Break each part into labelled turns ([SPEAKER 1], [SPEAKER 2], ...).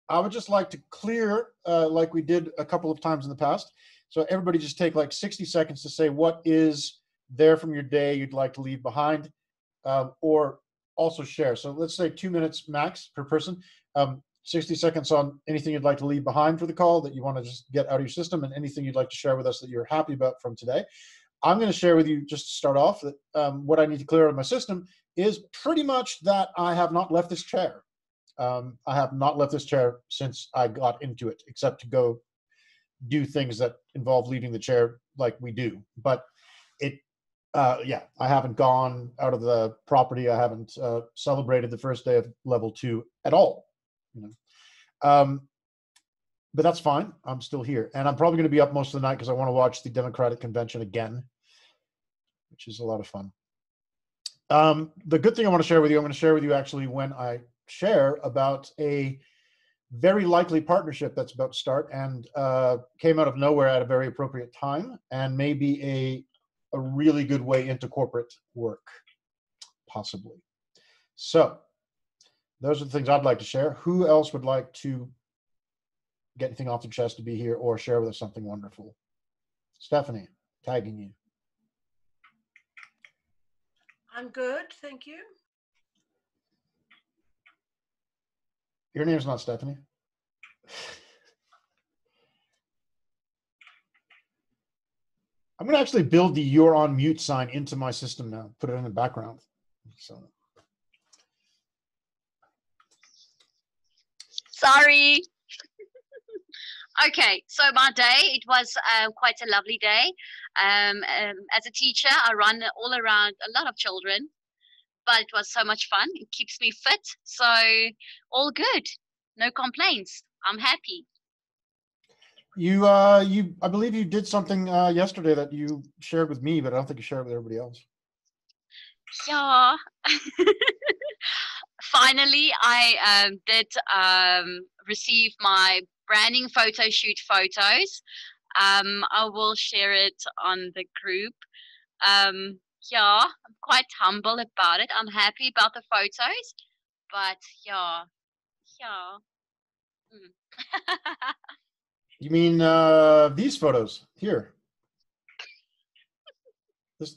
[SPEAKER 1] I would just like to clear, like we did a couple of times in the past. So everybody just take like 60 seconds to say what is there from your day you'd like to leave behind, or also share. So let's say 2 minutes max per person. 60 seconds on anything you'd like to leave behind for the call that you want to just get out of your system, and anything you'd like to share with us that you're happy about from today. I'm going to share with you, just to start off, that what I need to clear out of my system is pretty much that I have not left this chair. I have not left this chair since I got into it, except to go do things that involve leaving the chair like we do. But yeah, I haven't gone out of the property. I haven't celebrated the first day of level 2 at all. You know? But that's fine. I'm still here. And I'm probably going to be up most of the night because I want to watch the Democratic Convention again, which is a lot of fun. The good thing I want to share with you, I'm going to share with you actually when I share about a very likely partnership that's about to start, and came out of nowhere at a very appropriate time, and maybe a really good way into corporate work, possibly. So those are the things I'd like to share. Who else would like to get anything off their chest to be here or share with us something wonderful? Stephanie, tagging you.
[SPEAKER 2] I'm good, thank you.
[SPEAKER 1] Your name's not Stephanie. I'm going to actually build the "you're on mute" sign into my system now, put it in the background. So.
[SPEAKER 3] Sorry. Okay, so my day, it was quite a lovely day. As a teacher, I run all around a lot of children, but it was so much fun. It keeps me fit, so all good. No complaints. I'm happy.
[SPEAKER 1] I believe you did something yesterday that you shared with me, but I don't think you shared with everybody else.
[SPEAKER 3] Yeah. Finally, I did receive my branding photo shoot photos. I will share it on the group. Yeah, I'm quite humble about it. I'm happy about the photos, but yeah.
[SPEAKER 1] You mean these photos here?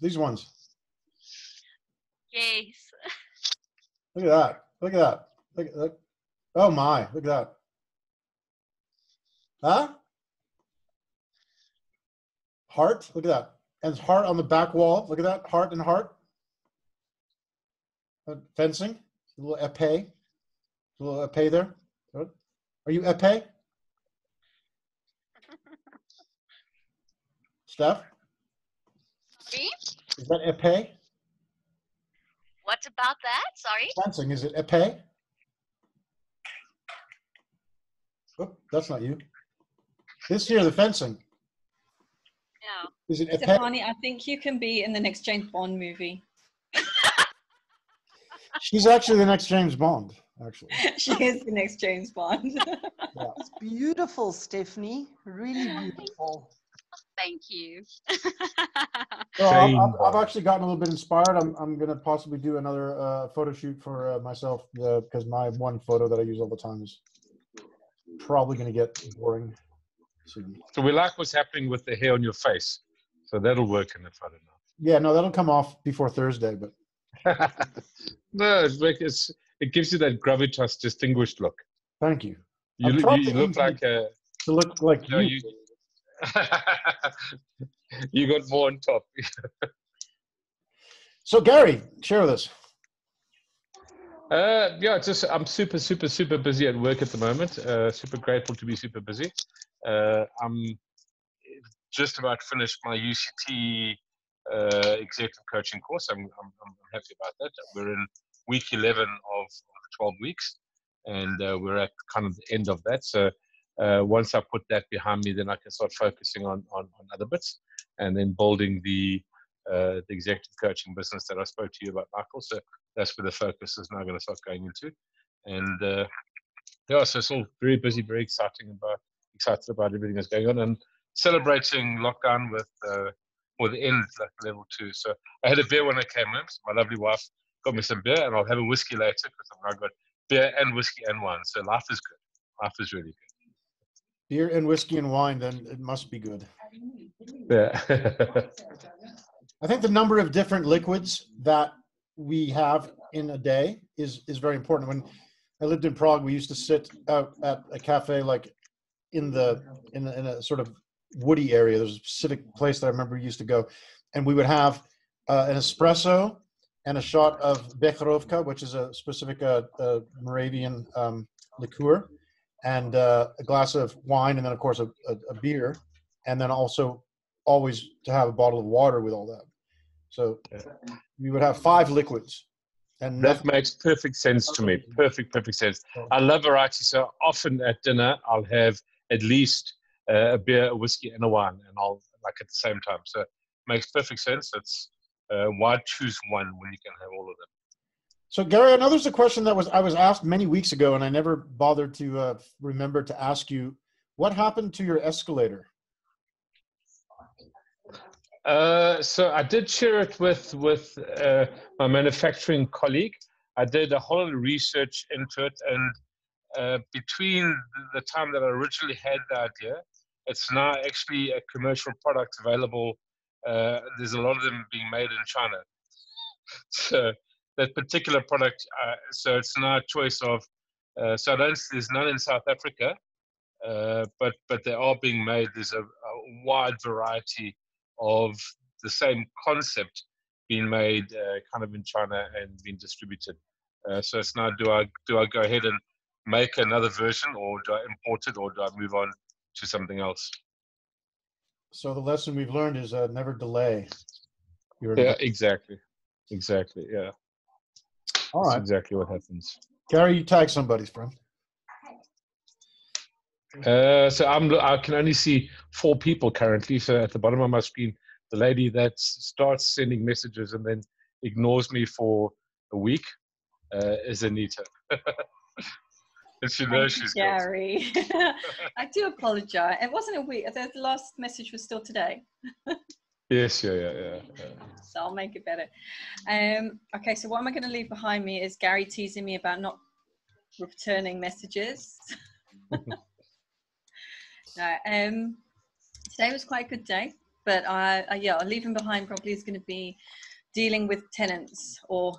[SPEAKER 1] These ones?
[SPEAKER 3] Yes.
[SPEAKER 1] Look at that. Look at that. Look. Oh my, look at that. Huh? Heart, look at that. And it's heart on the back wall. Look at that, heart and heart. Fencing, a little épée. A little épée there. Are you épée? Steph?
[SPEAKER 3] Me?
[SPEAKER 1] Is that épée?
[SPEAKER 3] What about that? Sorry?
[SPEAKER 1] Fencing, is it épée? Oh, that's not you. This here, the fencing.
[SPEAKER 3] Yeah.
[SPEAKER 1] Is it épée?
[SPEAKER 4] Stefani, I think you can be in the next James Bond movie.
[SPEAKER 1] She's actually the next James Bond, actually.
[SPEAKER 4] She is the next James Bond.
[SPEAKER 1] Yeah.
[SPEAKER 5] It's beautiful, Stephanie. Really beautiful.
[SPEAKER 3] Thank you.
[SPEAKER 1] So I've actually gotten a little bit inspired. I'm going to possibly do another photo shoot for myself because my one photo that I use all the time is probably going to get boring soon.
[SPEAKER 6] So we like what's happening with the hair on your face. So that'll work in the photo now.
[SPEAKER 1] Yeah, no, that'll come off before Thursday, but.
[SPEAKER 6] No, it gives you that gravitas distinguished look.
[SPEAKER 1] Thank you.
[SPEAKER 6] You look like
[SPEAKER 1] to look like you.
[SPEAKER 6] You got more on top.
[SPEAKER 1] So Gary, share with us.
[SPEAKER 6] Yeah, I'm super busy at work at the moment. Super grateful to be super busy. I'm just about finished my UCT executive coaching course. I'm happy about that. We're in week 11 of 12 weeks, and we're at kind of the end of that. So once I put that behind me, then I can start focusing on other bits, and then building the executive coaching business that I spoke to you about, Michael. So that's where the focus is now going to start going into. And yeah, so it's all very busy, very excited about everything that's going on, and celebrating lockdown with the end, like level 2. So I had a beer when I came in. So my lovely wife got me some beer, and I'll have a whiskey later because I've now got beer and whiskey and wine. So life is good. Life is really
[SPEAKER 1] Beer and whiskey and wine, then it must be good.
[SPEAKER 6] good. Yeah.
[SPEAKER 1] I think the number of different liquids that we have in a day is very important. When I lived in Prague, we used to sit out at a cafe like in a sort of woody area. There's a specific place that I remember we used to go, and we would have an espresso and a shot of Becherovka, which is a specific Moravian liqueur, and a glass of wine, and then of course a beer, and then also always to have a bottle of water with all that. So we would have 5 liquids. And
[SPEAKER 6] That makes perfect sense to me. Perfect sense. I love variety. So often at dinner, I'll have at least a beer, a whiskey, and a wine, and I'll like at the same time. So it makes perfect sense. It's why choose one when you can have all of them?
[SPEAKER 1] So Gary, I know there's a question that I was asked many weeks ago, and I never bothered to remember to ask you. What happened to your escalator?
[SPEAKER 6] So I did share it with my manufacturing colleague. I did a whole lot of research into it, and between the time that I originally had the idea, it's now actually a commercial product available. There's a lot of them being made in China. So that particular product, so it's now a choice of, so there's none in South Africa, but they are being made. There's a wide variety of the same concept being made kind of in China and being distributed. So it's now, do I go ahead and make another version, or do I import it, or do I move on to something else?
[SPEAKER 1] So the lesson we've learned is never delay.
[SPEAKER 6] Yeah, exactly. Yeah.
[SPEAKER 1] All right.
[SPEAKER 6] That's exactly what happens.
[SPEAKER 1] Gary, you tag somebody's friend.
[SPEAKER 6] So I can only see 4 people currently. So at the bottom of my screen, the lady that starts sending messages and then ignores me for a week is Anita. And she knows she's
[SPEAKER 4] Gary. I do apologize. It wasn't a week. The last message was still today.
[SPEAKER 6] Yes, yeah.
[SPEAKER 4] So I'll make it better. Okay, so what am I going to leave behind me is Gary teasing me about not returning messages. No, today was quite a good day, but leaving behind probably is going to be dealing with tenants or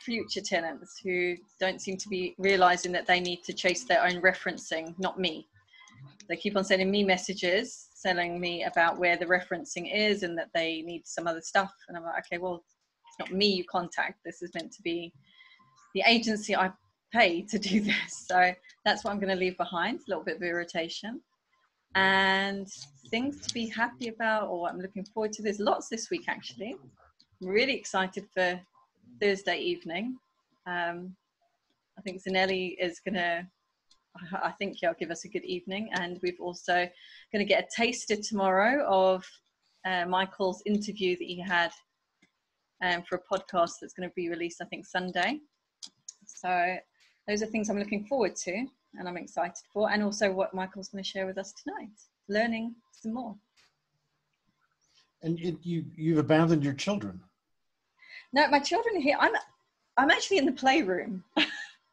[SPEAKER 4] future tenants who don't seem to be realizing that they need to chase their own referencing, not me. They keep on sending me messages telling me about where the referencing is and that they need some other stuff, and I'm like, okay, well, it's not me you contact. This is meant to be the agency I pay to do this. So that's what I'm going to leave behind, a little bit of irritation and things to be happy about, or I'm looking forward to. There's lots this week, actually. I'm really excited for Thursday evening. I think Zanelli is going to, I think he'll give us a good evening. And we've also going to get a taster tomorrow of Michael's interview that he had for a podcast that's going to be released, I think, Sunday. So those are things I'm looking forward to and I'm excited for, and also what Michael's going to share with us tonight, learning some more.
[SPEAKER 1] And you've abandoned your children.
[SPEAKER 4] No, my children are here. I'm actually in the playroom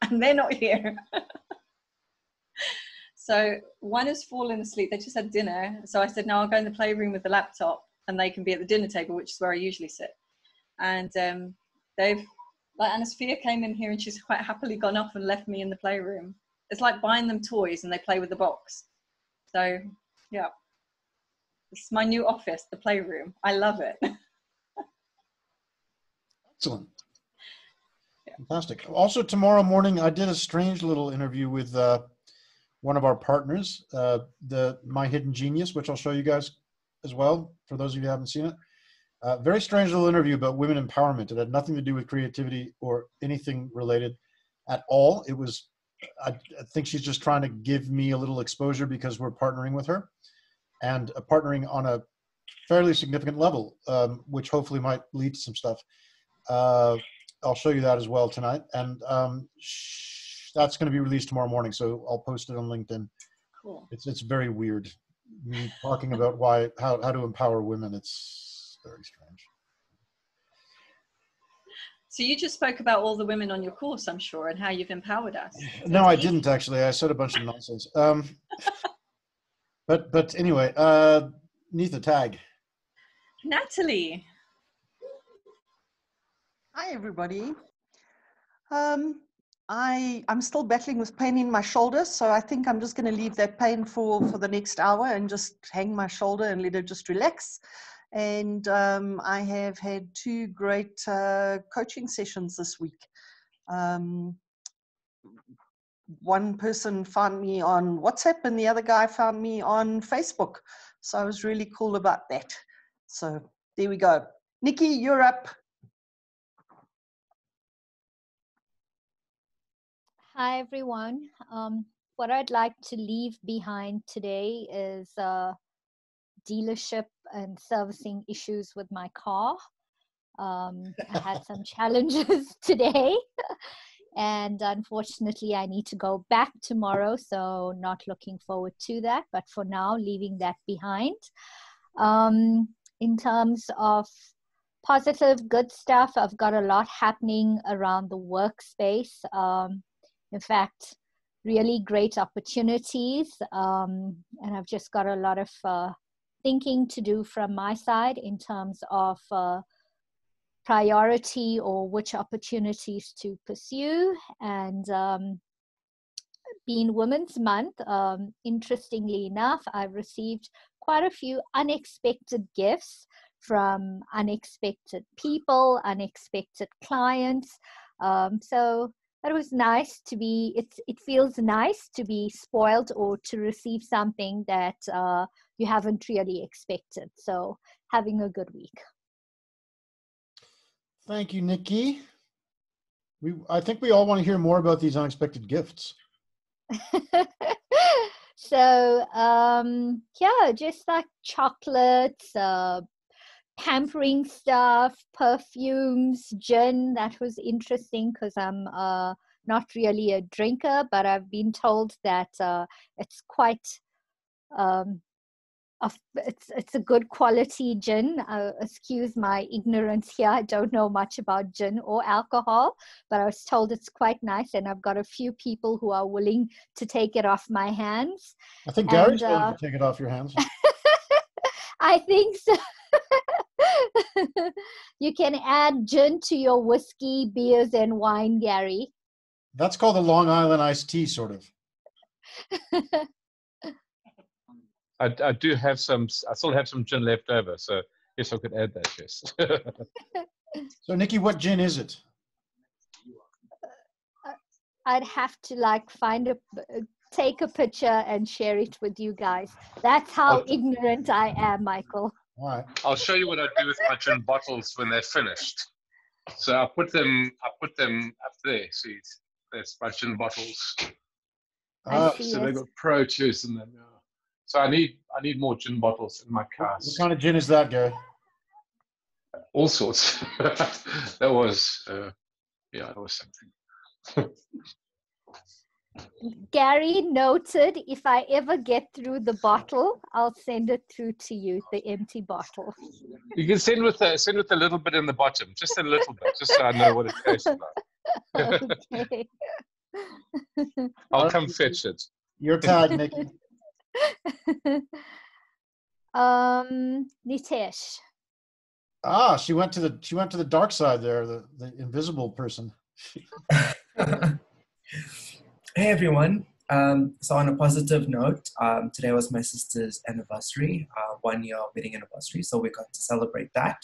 [SPEAKER 4] and they're not here. So one has fallen asleep. They just had dinner. So I said, no, I'll go in the playroom with the laptop and they can be at the dinner table, which is where I usually sit. And they've, like, Anasphere came in here and she's quite happily gone off and left me in the playroom. It's like buying them toys and they play with the box. So yeah, it's my new office, the playroom. I love it.
[SPEAKER 1] Excellent. Yeah. Fantastic. Also tomorrow morning, I did a strange little interview with one of our partners, My Hidden Genius, which I'll show you guys as well, for those of you who haven't seen it. Very strange little interview about women empowerment. It had nothing to do with creativity or anything related at all. It was, I think she's just trying to give me a little exposure because we're partnering with her, and partnering on a fairly significant level, which hopefully might lead to some stuff. I'll show you that as well tonight. And that's going to be released tomorrow morning. So I'll post it on LinkedIn.
[SPEAKER 4] Cool.
[SPEAKER 1] It's very weird. Me talking about how to empower women. It's very strange.
[SPEAKER 4] So you just spoke about all the women on your course, I'm sure, and how you've empowered us.
[SPEAKER 1] No, I didn't actually. I said a bunch of nonsense. But anyway, Neetha, tag.
[SPEAKER 4] Natalie.
[SPEAKER 5] Hi, everybody. I'm still battling with pain in my shoulder, so I think I'm just going to leave that pain for the next hour and just hang my shoulder and let it just relax. And I have had 2 great coaching sessions this week. One person found me on WhatsApp and the other guy found me on Facebook. So I was really cool about that. So there we go. Nikki, you're up.
[SPEAKER 7] Hi, everyone. What I'd like to leave behind today is dealership and servicing issues with my car. I had some challenges today, and unfortunately, I need to go back tomorrow, so not looking forward to that. But for now, leaving that behind. In terms of positive, good stuff, I've got a lot happening around the workspace. In fact, really great opportunities. And I've just got a lot of thinking to do from my side in terms of priority or which opportunities to pursue. And being Women's Month, interestingly enough, I've received quite a few unexpected gifts from unexpected people, unexpected clients. So it was nice to be, it feels nice to be spoiled or to receive something that you haven't really expected. So having a good week.
[SPEAKER 1] Thank you, Nikki. I think we all want to hear more about these unexpected gifts.
[SPEAKER 7] So yeah, just like chocolates, pampering stuff, perfumes, gin. That was interesting because I'm not really a drinker, but I've been told that it's quite it's a good quality gin. Excuse my ignorance here. I don't know much about gin or alcohol, but I was told it's quite nice, and I've got a few people who are willing to take it off my hands.
[SPEAKER 1] I think Gary's willing to take it off your hands.
[SPEAKER 7] I think so. You can add gin to your whiskey, beers, and wine, Gary.
[SPEAKER 1] That's called a Long Island iced tea, sort of.
[SPEAKER 6] I do have some. I still have some gin left over, so yes, I could add that. Yes.
[SPEAKER 1] So, Nikki, what gin is it?
[SPEAKER 7] I'd have to like take a picture and share it with you guys. That's how ignorant I am, Michael.
[SPEAKER 1] All right.
[SPEAKER 6] I'll show you what I do with my gin bottles when they're finished. So I put them up there. See, that's my gin bottles.
[SPEAKER 7] I see
[SPEAKER 6] so they've got pro juice in them. So I need more gin bottles in my cars.
[SPEAKER 1] What kind of gin is that, Gary?
[SPEAKER 6] All sorts. that was something.
[SPEAKER 7] Gary noted, if I ever get through the bottle, I'll send it through to you, the empty bottle.
[SPEAKER 6] You can send with a little bit in the bottom, just a little bit, just so I know what it tastes like.
[SPEAKER 7] Okay.
[SPEAKER 6] I'll come fetch it.
[SPEAKER 1] Your tag, Nikki.
[SPEAKER 7] Nitesh.
[SPEAKER 1] Ah, she went to the dark side there, the invisible person.
[SPEAKER 8] Hey everyone. So on a positive note, today was my sister's anniversary, 1 year wedding anniversary. So we got to celebrate that.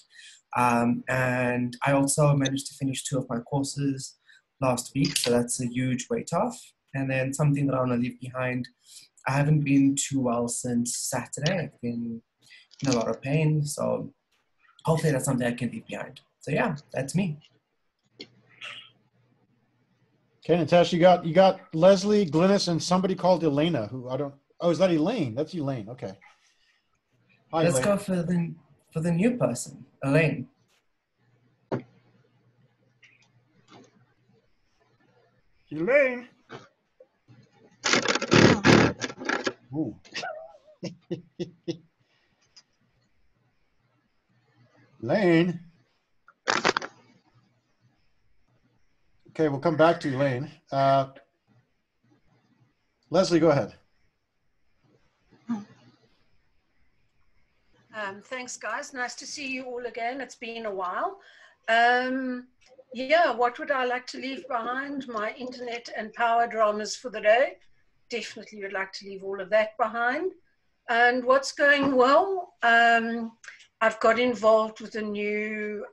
[SPEAKER 8] And I also managed to finish 2 of my courses last week. So that's a huge weight off. And then something that I want to leave behind. I haven't been too well since Saturday. I've been in a lot of pain. So hopefully that's something I can leave behind. So yeah, that's me.
[SPEAKER 1] Okay, Natasha, you got Leslie, Glynis, and somebody called Elena, who I don't. Oh, is that Elaine? That's Elaine. Okay. Hi,
[SPEAKER 8] Let's
[SPEAKER 1] Elaine.
[SPEAKER 8] go for the new person, Elaine.
[SPEAKER 1] Elaine. Ooh. Elaine. Okay, we'll come back to Elaine. Leslie, go ahead.
[SPEAKER 2] Thanks, guys. Nice to see you all again. It's been a while. Yeah, what would I like to leave behind? My internet and power dramas for the day. Definitely would like to leave all of that behind. And what's going well? I've got involved with a new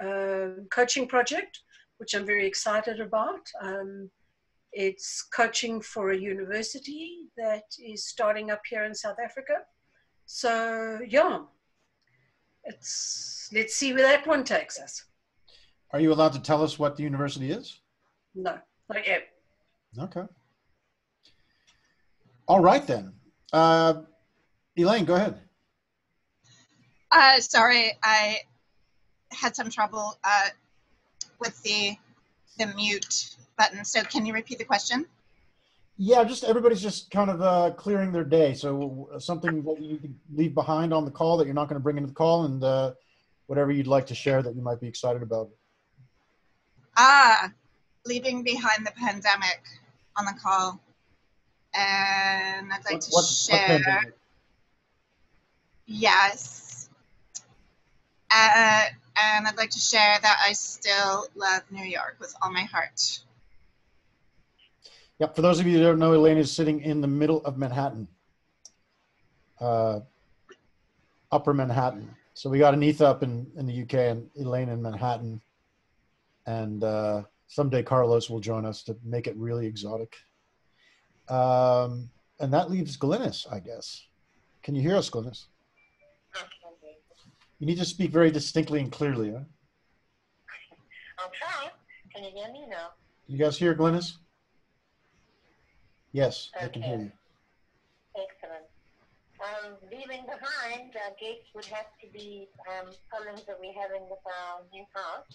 [SPEAKER 2] coaching project, which I'm very excited about. It's coaching for a university that is starting up here in South Africa. So yeah, let's see where that one takes us.
[SPEAKER 1] Are you allowed to tell us what the university is?
[SPEAKER 2] No, not yet.
[SPEAKER 1] Okay. All right then. Elaine, go ahead.
[SPEAKER 9] Sorry, I had some trouble with the mute button. So can you repeat the question?
[SPEAKER 1] Yeah, just everybody's just kind of clearing their day. So something that you can leave behind on the call that you're not going to bring into the call, and whatever you'd like to share that you might be excited about.
[SPEAKER 9] Leaving behind the pandemic on the call. And I'd like to share. Yes. And I'd like to share that I still love New York with all my heart.
[SPEAKER 1] Yep. For those of you who don't know, Elaine is sitting in the middle of Manhattan, Upper Manhattan. So we got Anita up in the UK and Elaine in Manhattan. And someday Carlos will join us to make it really exotic. And that leaves Glynis, I guess. Can you hear us, Glynis? You need to speak very distinctly and clearly. Huh?
[SPEAKER 10] I'll try. Can you hear me now?
[SPEAKER 1] You guys hear Glynis? Yes,
[SPEAKER 10] Okay.
[SPEAKER 1] I can hear you.
[SPEAKER 10] Excellent. Leaving behind, I guess, would have to be problems that we're having with our new house.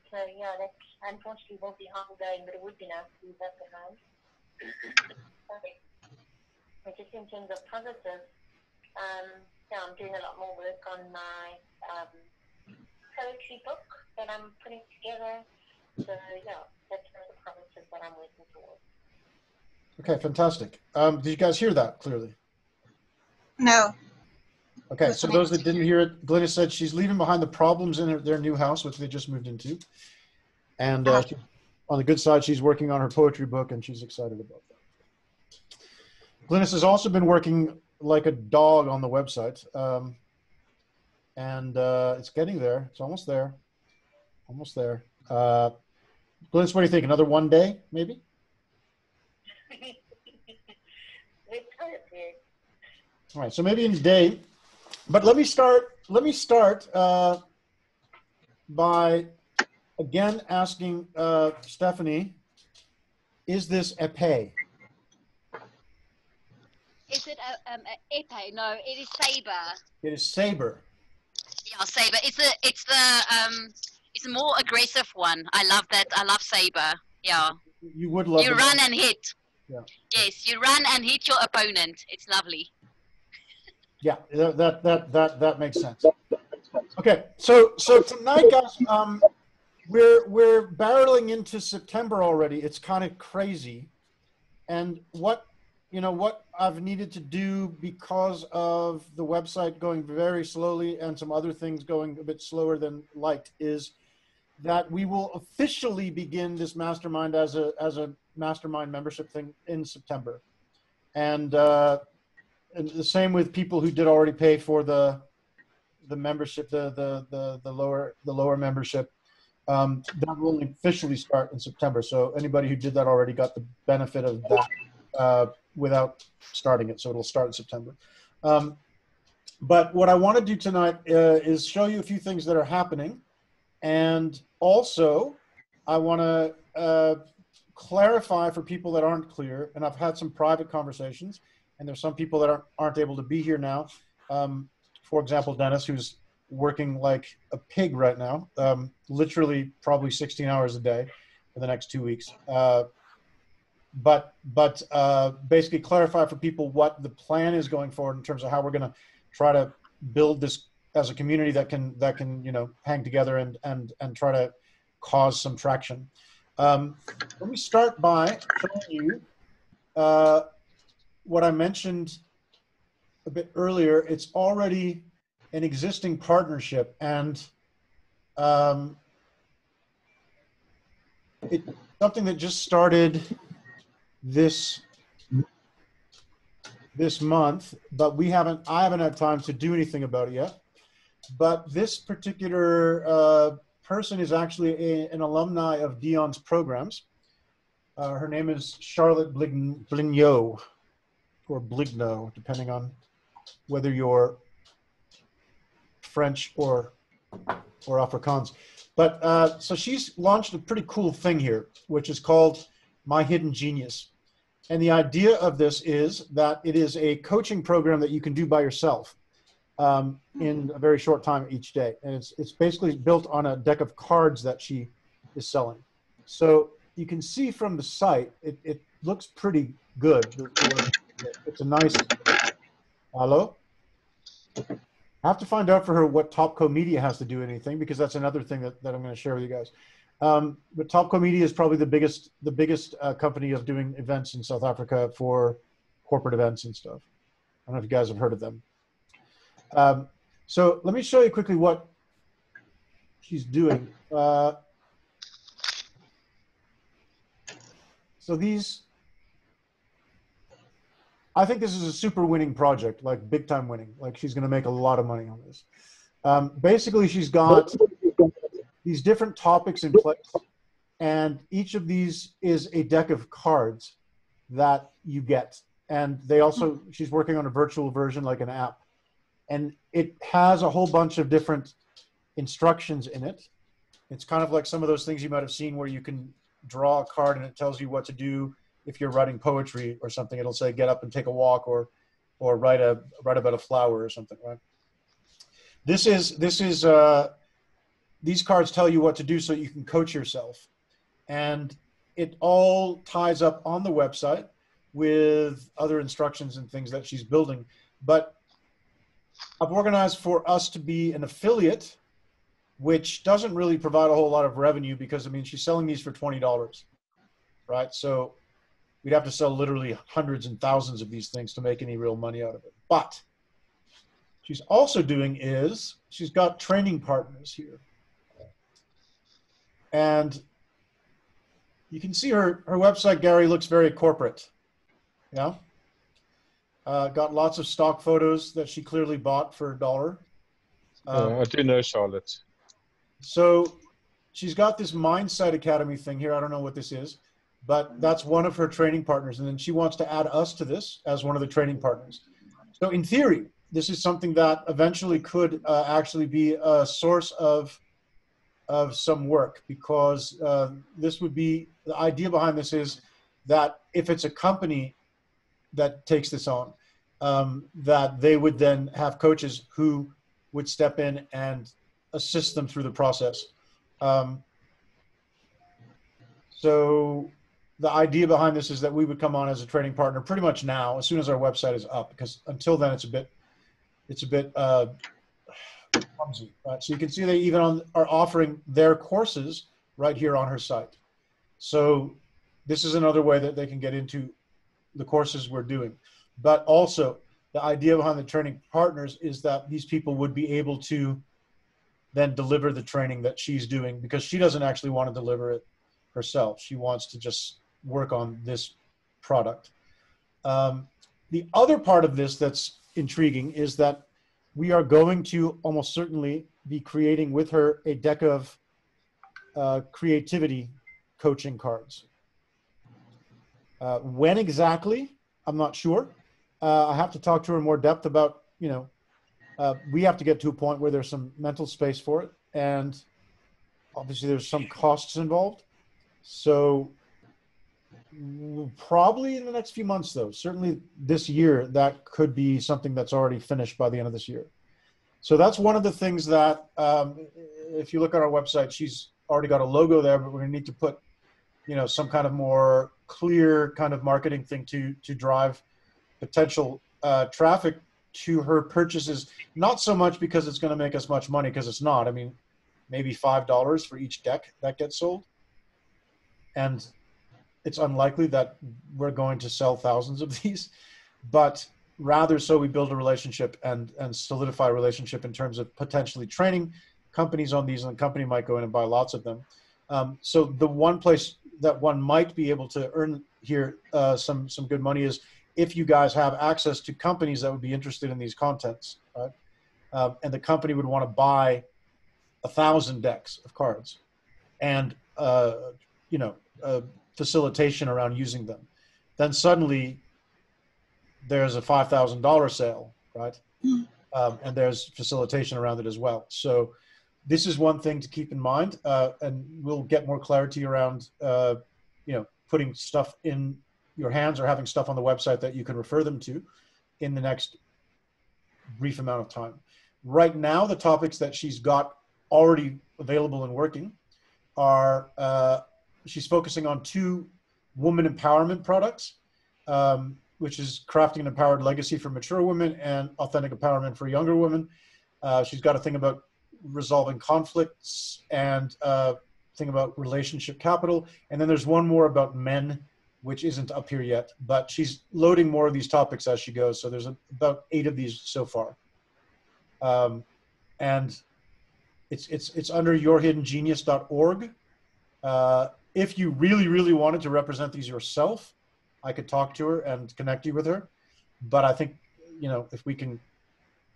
[SPEAKER 10] So, yeah, that unfortunately won't be ongoing, but it would be nice to leave that behind. Okay. But just in terms of positive, yeah, I'm doing a lot more work on my poetry book that I'm putting together. So, yeah, that's one of the positives that I'm working towards.
[SPEAKER 1] Okay, fantastic. Did you guys hear that clearly?
[SPEAKER 9] No.
[SPEAKER 1] Okay, so those that didn't hear it, Glynis said she's leaving behind the problems in their new house, which they just moved into. And on the good side, she's working on her poetry book, and she's excited about that. Glynis has also been working like a dog on the website. And it's getting there. It's almost there. Almost there. Glynis, what do you think? Another one day, maybe? All right, so maybe in a day. But let me start by again asking Stephanie, is this épée?
[SPEAKER 3] Is it a épée? No, it is saber.
[SPEAKER 1] It is saber.
[SPEAKER 3] Yeah, saber. It's the more aggressive one. I love that. I love saber. Yeah.
[SPEAKER 1] You would love.
[SPEAKER 3] You run and hit.
[SPEAKER 1] Yeah.
[SPEAKER 3] Yes, you run and hit your opponent. It's lovely.
[SPEAKER 1] Yeah, that makes sense. Okay, so tonight, guys, we're barreling into September already. It's kind of crazy, and what I've needed to do because of the website going very slowly and some other things going a bit slower than liked is that we will officially begin this mastermind as a mastermind membership thing in September, and the same with people who did already pay for the membership, the lower membership. That will only officially start in September. So anybody who did that already got the benefit of that without starting it. So it'll start in September. But what I want to do tonight is show you a few things that are happening. And also, I want to clarify for people that aren't clear, and I've had some private conversations, and there's some people that aren't able to be here now. For example, Dennis, who's working like a pig right now, literally probably 16 hours a day for the next 2 weeks. But basically clarify for people what the plan is going forward in terms of how we're going to try to build this as a community that can hang together and try to cause some traction. Let me start by showing you what I mentioned a bit earlier. It's already an existing partnership, and it's something that just started this month, but I haven't had time to do anything about it yet. But this particular person is actually an alumni of Dion's programs. Her name is Charlotte Blignot, or Bligno, depending on whether you're French or Afrikaans. But so she's launched a pretty cool thing here, which is called My Hidden Genius. And the idea of this is that it is a coaching program that you can do by yourself in a very short time each day. And it's basically built on a deck of cards that she is selling. So you can see from the site, it looks pretty good. It's a nice, hello? I have to find out for her what Topco Media has to do anything, because that's another thing that I'm going to share with you guys. But Topco Media is probably the biggest company of doing events in South Africa for corporate events and stuff. I don't know if you guys have heard of them. So let me show you quickly what she's doing. So I think this is a super winning project, like big time winning. Like she's going to make a lot of money on this. Basically, she's got these different topics in place, and each of these is a deck of cards that you get. And she's working on a virtual version, like an app. And it has a whole bunch of different instructions in it. It's kind of like some of those things you might have seen where you can draw a card and it tells you what to do. If you're writing poetry or something, it'll say, get up and take a walk, or write about a flower or something, right? These cards tell you what to do so you can coach yourself. And it all ties up on the website with other instructions and things that she's building. But I've organized for us to be an affiliate, which doesn't really provide a whole lot of revenue, because, I mean, she's selling these for $20, right? So we'd have to sell literally hundreds and thousands of these things to make any real money out of it. But she's also doing is she's got training partners here. And you can see her website, Gary, looks very corporate. Yeah. Got lots of stock photos that she clearly bought for $1.
[SPEAKER 6] I do know Charlotte.
[SPEAKER 1] So she's got this Mindset Academy thing here. I don't know what this is, but that's one of her training partners. And then she wants to add us to this as one of the training partners. So in theory, this is something that eventually could actually be a source of some work, because this would be, the idea behind this is that if it's a company that takes this on, that they would then have coaches who would step in and assist them through the process. So the idea behind this is that we would come on as a training partner pretty much now, as soon as our website is up, because until then it's a bit clumsy, right? So you can see they even are offering their courses right here on her site. So this is another way that they can get into the courses we're doing. But also the idea behind the training partners is that these people would be able to then deliver the training that she's doing, because she doesn't actually want to deliver it herself. She wants to just work on this product. The other part of this that's intriguing is that we are going to almost certainly be creating with her a deck of creativity coaching cards. When exactly, I'm not sure. I have to talk to her in more depth about, we have to get to a point where there's some mental space for it. And obviously there's some costs involved. So probably in the next few months, though, certainly this year, that could be something that's already finished by the end of this year. So that's one of the things that, if you look at our website, she's already got a logo there, but we're going to need to put, some kind of more clear kind of marketing thing to drive potential traffic to her purchases. Not so much because it's going to make us much money, because it's not. I mean, maybe $5 for each deck that gets sold. and it's unlikely that we're going to sell thousands of these, but rather so we build a relationship and solidify a relationship in terms of potentially training companies on these, and the company might go in and buy lots of them. So the one place that one might be able to earn here some good money is if you guys have access to companies that would be interested in these contents, right? And the company would want to buy 1,000 decks of cards and facilitation around using them. Then suddenly there's a $5,000 sale, right? And there's facilitation around it as well. So this is one thing to keep in mind, and we'll get more clarity around, putting stuff in your hands or having stuff on the website that you can refer them to in the next brief amount of time. Right now, the topics that she's got already available and working are, she's focusing on 2 woman empowerment products, which is crafting an empowered legacy for mature women and authentic empowerment for younger women. She's got a thing about resolving conflicts and thing about relationship capital. And then there's one more about men, which isn't up here yet, but she's loading more of these topics as she goes. So there's about 8 of these so far. And it's under yourhiddengenius.org. If you really, really wanted to represent these yourself, I could talk to her and connect you with her. But I think, if we can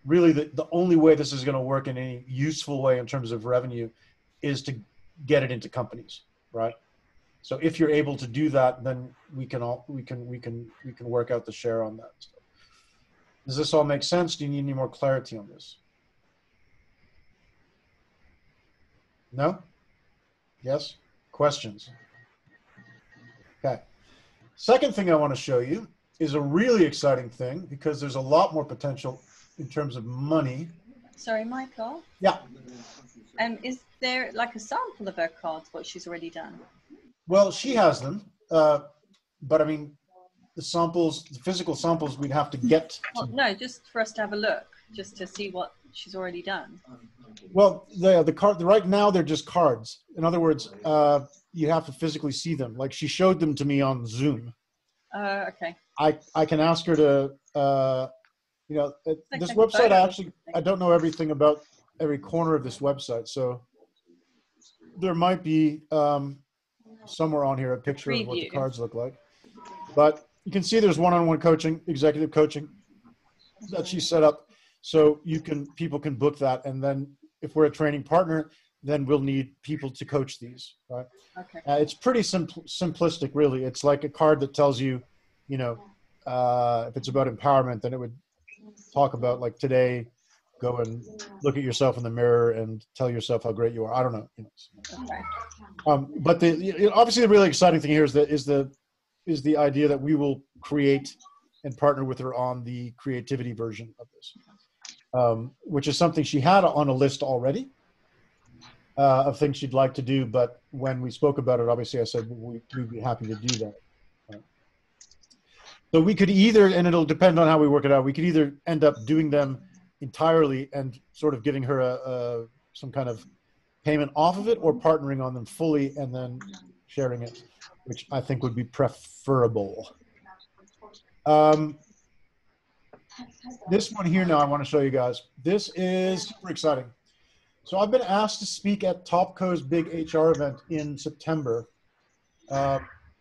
[SPEAKER 1] really, the only way this is going to work in any useful way in terms of revenue is to get it into companies, right? So if you're able to do that, then we can work out the share on that. So, does this all make sense? Do you need any more clarity on this? No? Yes? Questions? Okay. Second thing I want to show you is a really exciting thing because there's a lot more potential in terms of money.
[SPEAKER 4] Sorry, Michael?
[SPEAKER 1] Yeah.
[SPEAKER 4] Is there like a sample of her cards, what she's already done?
[SPEAKER 1] Well, she has them, but I mean, the samples, the physical samples, we'd have to get to.
[SPEAKER 4] Well, no, just for us to have a look, just to see what she's already done.
[SPEAKER 1] Well, the card right now they're just cards. In other words, you have to physically see them. Like she showed them to me on Zoom.
[SPEAKER 4] Okay.
[SPEAKER 1] I can ask her to, this
[SPEAKER 4] like
[SPEAKER 1] website. I don't know everything about every corner of this website, so there might be somewhere on here a picture of what the cards look like. But you can see there's one-on-one coaching, executive coaching that she set up, so people can book that, and then if we're a training partner, then we'll need people to coach these, right?
[SPEAKER 4] Okay.
[SPEAKER 1] It's pretty simplistic, really. It's like a card that tells you, if it's about empowerment, then it would talk about like today, go and look at yourself in the mirror and tell yourself how great you are. I don't know.
[SPEAKER 4] Okay.
[SPEAKER 1] But obviously the really exciting thing here is the idea that we will create and partner with her on the creativity version of this, which is something she had on a list already of things she'd like to do. But when we spoke about it, obviously I said we'd be happy to do that. So we could either, and it'll depend on how we work it out, we could either end up doing them entirely and sort of giving her some kind of payment off of it, or partnering on them fully and then sharing it, which I think would be preferable. This one here now I want to show you guys. This is super exciting. So I've been asked to speak at Topco's big HR event in September.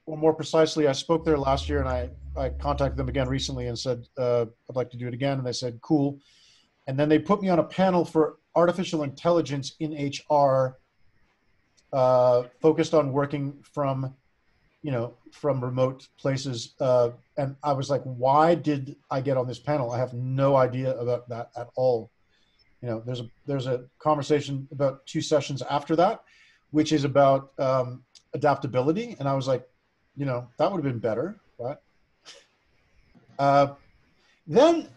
[SPEAKER 1] Or more precisely, I spoke there last year, and I contacted them again recently and said, I'd like to do it again. And they said, cool. And then they put me on a panel for artificial intelligence in HR, focused on working from remote places. And I was like, why did I get on this panel? I have no idea about that at all. There's a conversation about 2 sessions after that, which is about adaptability. And I was like, that would have been better, right? Then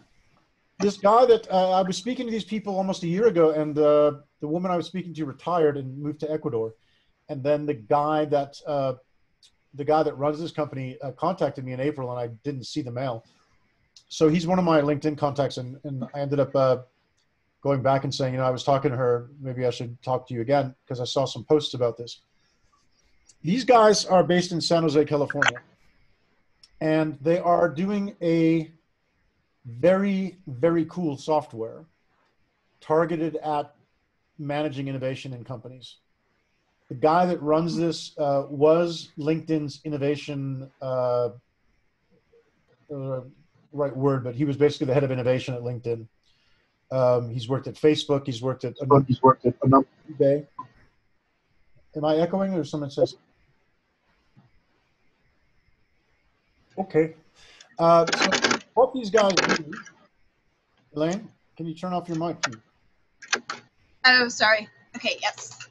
[SPEAKER 1] this guy that I was speaking to these people almost a year ago, and the woman I was speaking to retired and moved to Ecuador. And then the guy that runs this company contacted me in April, and I didn't see the mail. So he's one of my LinkedIn contacts, and I ended up going back and saying, I was talking to her, maybe I should talk to you again, because I saw some posts about this. These guys are based in San Jose, California, and they are doing a very, very cool software targeted at managing innovation in companies. The guy that runs this was LinkedIn's innovation, right word, but he was basically the head of innovation at LinkedIn. He's worked at Facebook. He's worked at eBay. Am I echoing, or someone says? Okay. So what these guys do, Elaine, can you turn off your mic, please?
[SPEAKER 9] Oh, sorry. Okay, yes.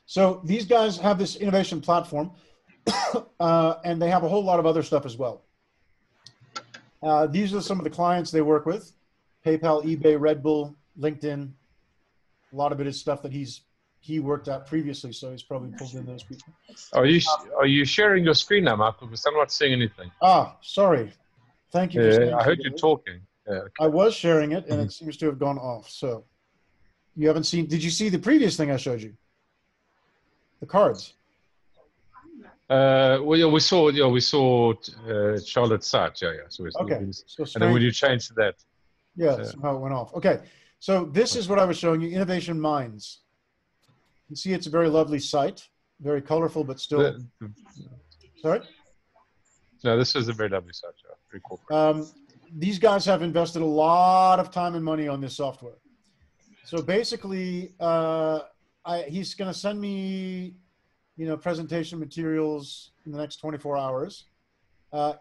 [SPEAKER 1] So these guys have this innovation platform, and they have a whole lot of other stuff as well. These are some of the clients they work with: PayPal, eBay, Red Bull, LinkedIn. A lot of it is stuff that he worked at previously, so he's probably pulled in those people.
[SPEAKER 6] Are you sharing your screen now, Michael? Because I'm not seeing anything.
[SPEAKER 1] Ah, sorry. Thank you for saying
[SPEAKER 6] I heard you talking. Yeah, okay.
[SPEAKER 1] I was sharing it, and it seems to have gone off. So you haven't seen. Did you see the previous thing I showed you? The cards.
[SPEAKER 6] Well, yeah, we saw Charlotte's site. Yeah. So
[SPEAKER 1] Okay. So
[SPEAKER 6] and then when you change to that.
[SPEAKER 1] Yeah, somehow it went off. Okay. So this is what I was showing you, Innovation Minds. You can see it's a very lovely site, very colorful, but still. Sorry?
[SPEAKER 6] No, this is a very lovely site. Yeah. Very corporate.
[SPEAKER 1] These guys have invested a lot of time and money on this software. So basically, he's going to send me, presentation materials in the next 24 hours.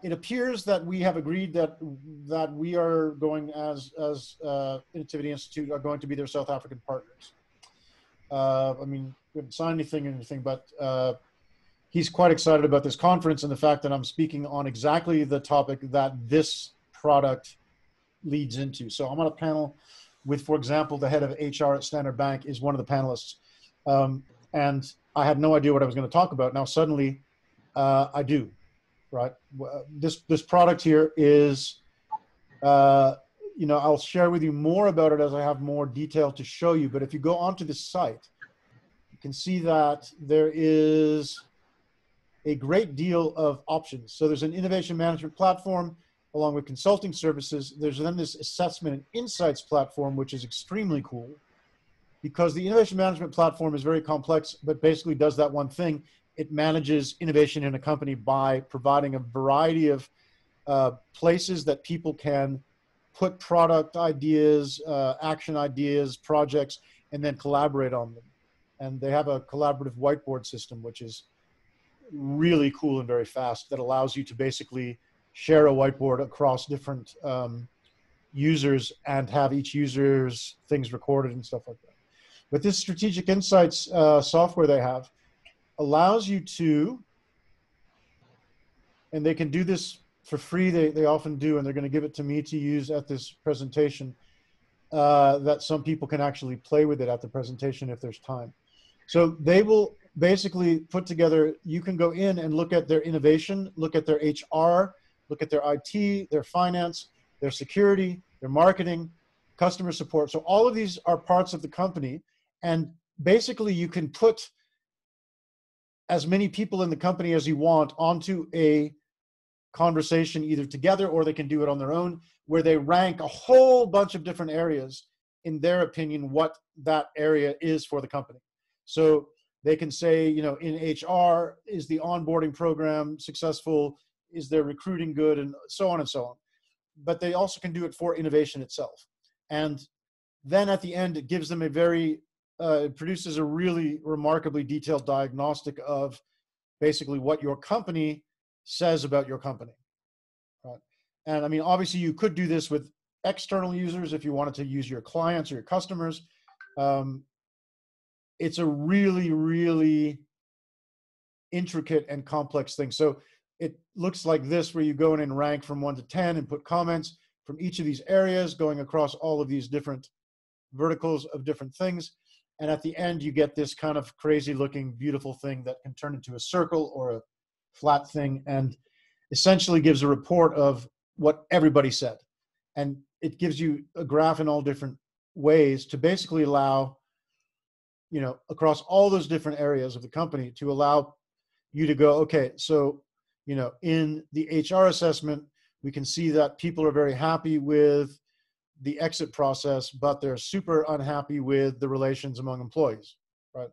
[SPEAKER 1] It appears that we have agreed that we are going as Innotivity Institute are going to be their South African partners. I mean, we haven't signed anything, but he's quite excited about this conference and the fact that I'm speaking on exactly the topic that this product leads into. So I'm on a panel with, for example, the head of HR at Standard Bank is one of the panelists. And I had no idea what I was going to talk about. Now, suddenly I do. Right. This product here is, I'll share with you more about it as I have more detail to show you. But if you go onto the site, you can see that there is a great deal of options. So there's an innovation management platform along with consulting services. There's then this assessment and insights platform, which is extremely cool because the innovation management platform is very complex, but basically does that one thing. It manages innovation in a company by providing a variety of places that people can put product ideas, action ideas, projects, and then collaborate on them. And they have a collaborative whiteboard system, which is really cool and very fast, that allows you to basically share a whiteboard across different users and have each user's things recorded and stuff like that. But this strategic insights software they have allows you to, and they can do this for free, they often do, and they're going to give it to me to use at this presentation, that some people can actually play with it at the presentation if there's time. So they will basically put together, you can go in and look at their innovation, look at their HR, look at their IT, their finance, their security, their marketing, customer support. So all of these are parts of the company, and basically you can put as many people in the company as you want onto a conversation either together or they can do it on their own, where they rank a whole bunch of different areas in their opinion what that area is for the company. So they can say, in HR, is the onboarding program successful? Is their recruiting good? And so on and so on. But they also can do it for innovation itself. And then at the end, it gives them it produces a really remarkably detailed diagnostic of basically what your company says about your company. Right? And I mean, obviously you could do this with external users if you wanted to use your clients or your customers. It's a really, really intricate and complex thing. So it looks like this, where you go in and rank from 1 to 10 and put comments from each of these areas going across all of these different verticals of different things. And at the end, you get this kind of crazy looking, beautiful thing that can turn into a circle or a flat thing, and essentially gives a report of what everybody said. And it gives you a graph in all different ways to basically allow across all those different areas of the company to allow you to go, okay, so, in the HR assessment, we can see that people are very happy with the exit process, but they're super unhappy with the relations among employees, right?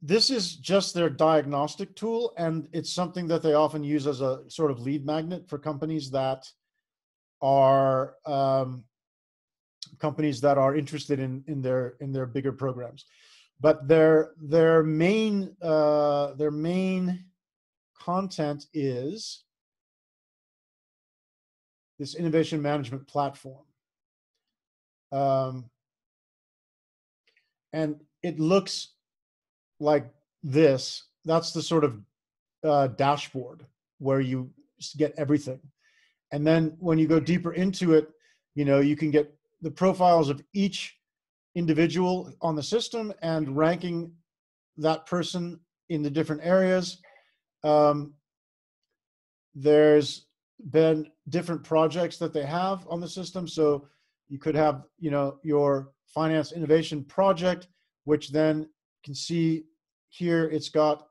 [SPEAKER 1] This is just their diagnostic tool, and it's something that they often use as a sort of lead magnet for companies that are interested in their bigger programs. But their main content is this innovation management platform. And it looks like this. That's the sort of dashboard where you get everything. And then when you go deeper into it, you can get the profiles of each individual on the system and ranking that person in the different areas. There's been different projects that they have on the system. So you could have, your finance innovation project, which then can see here it's got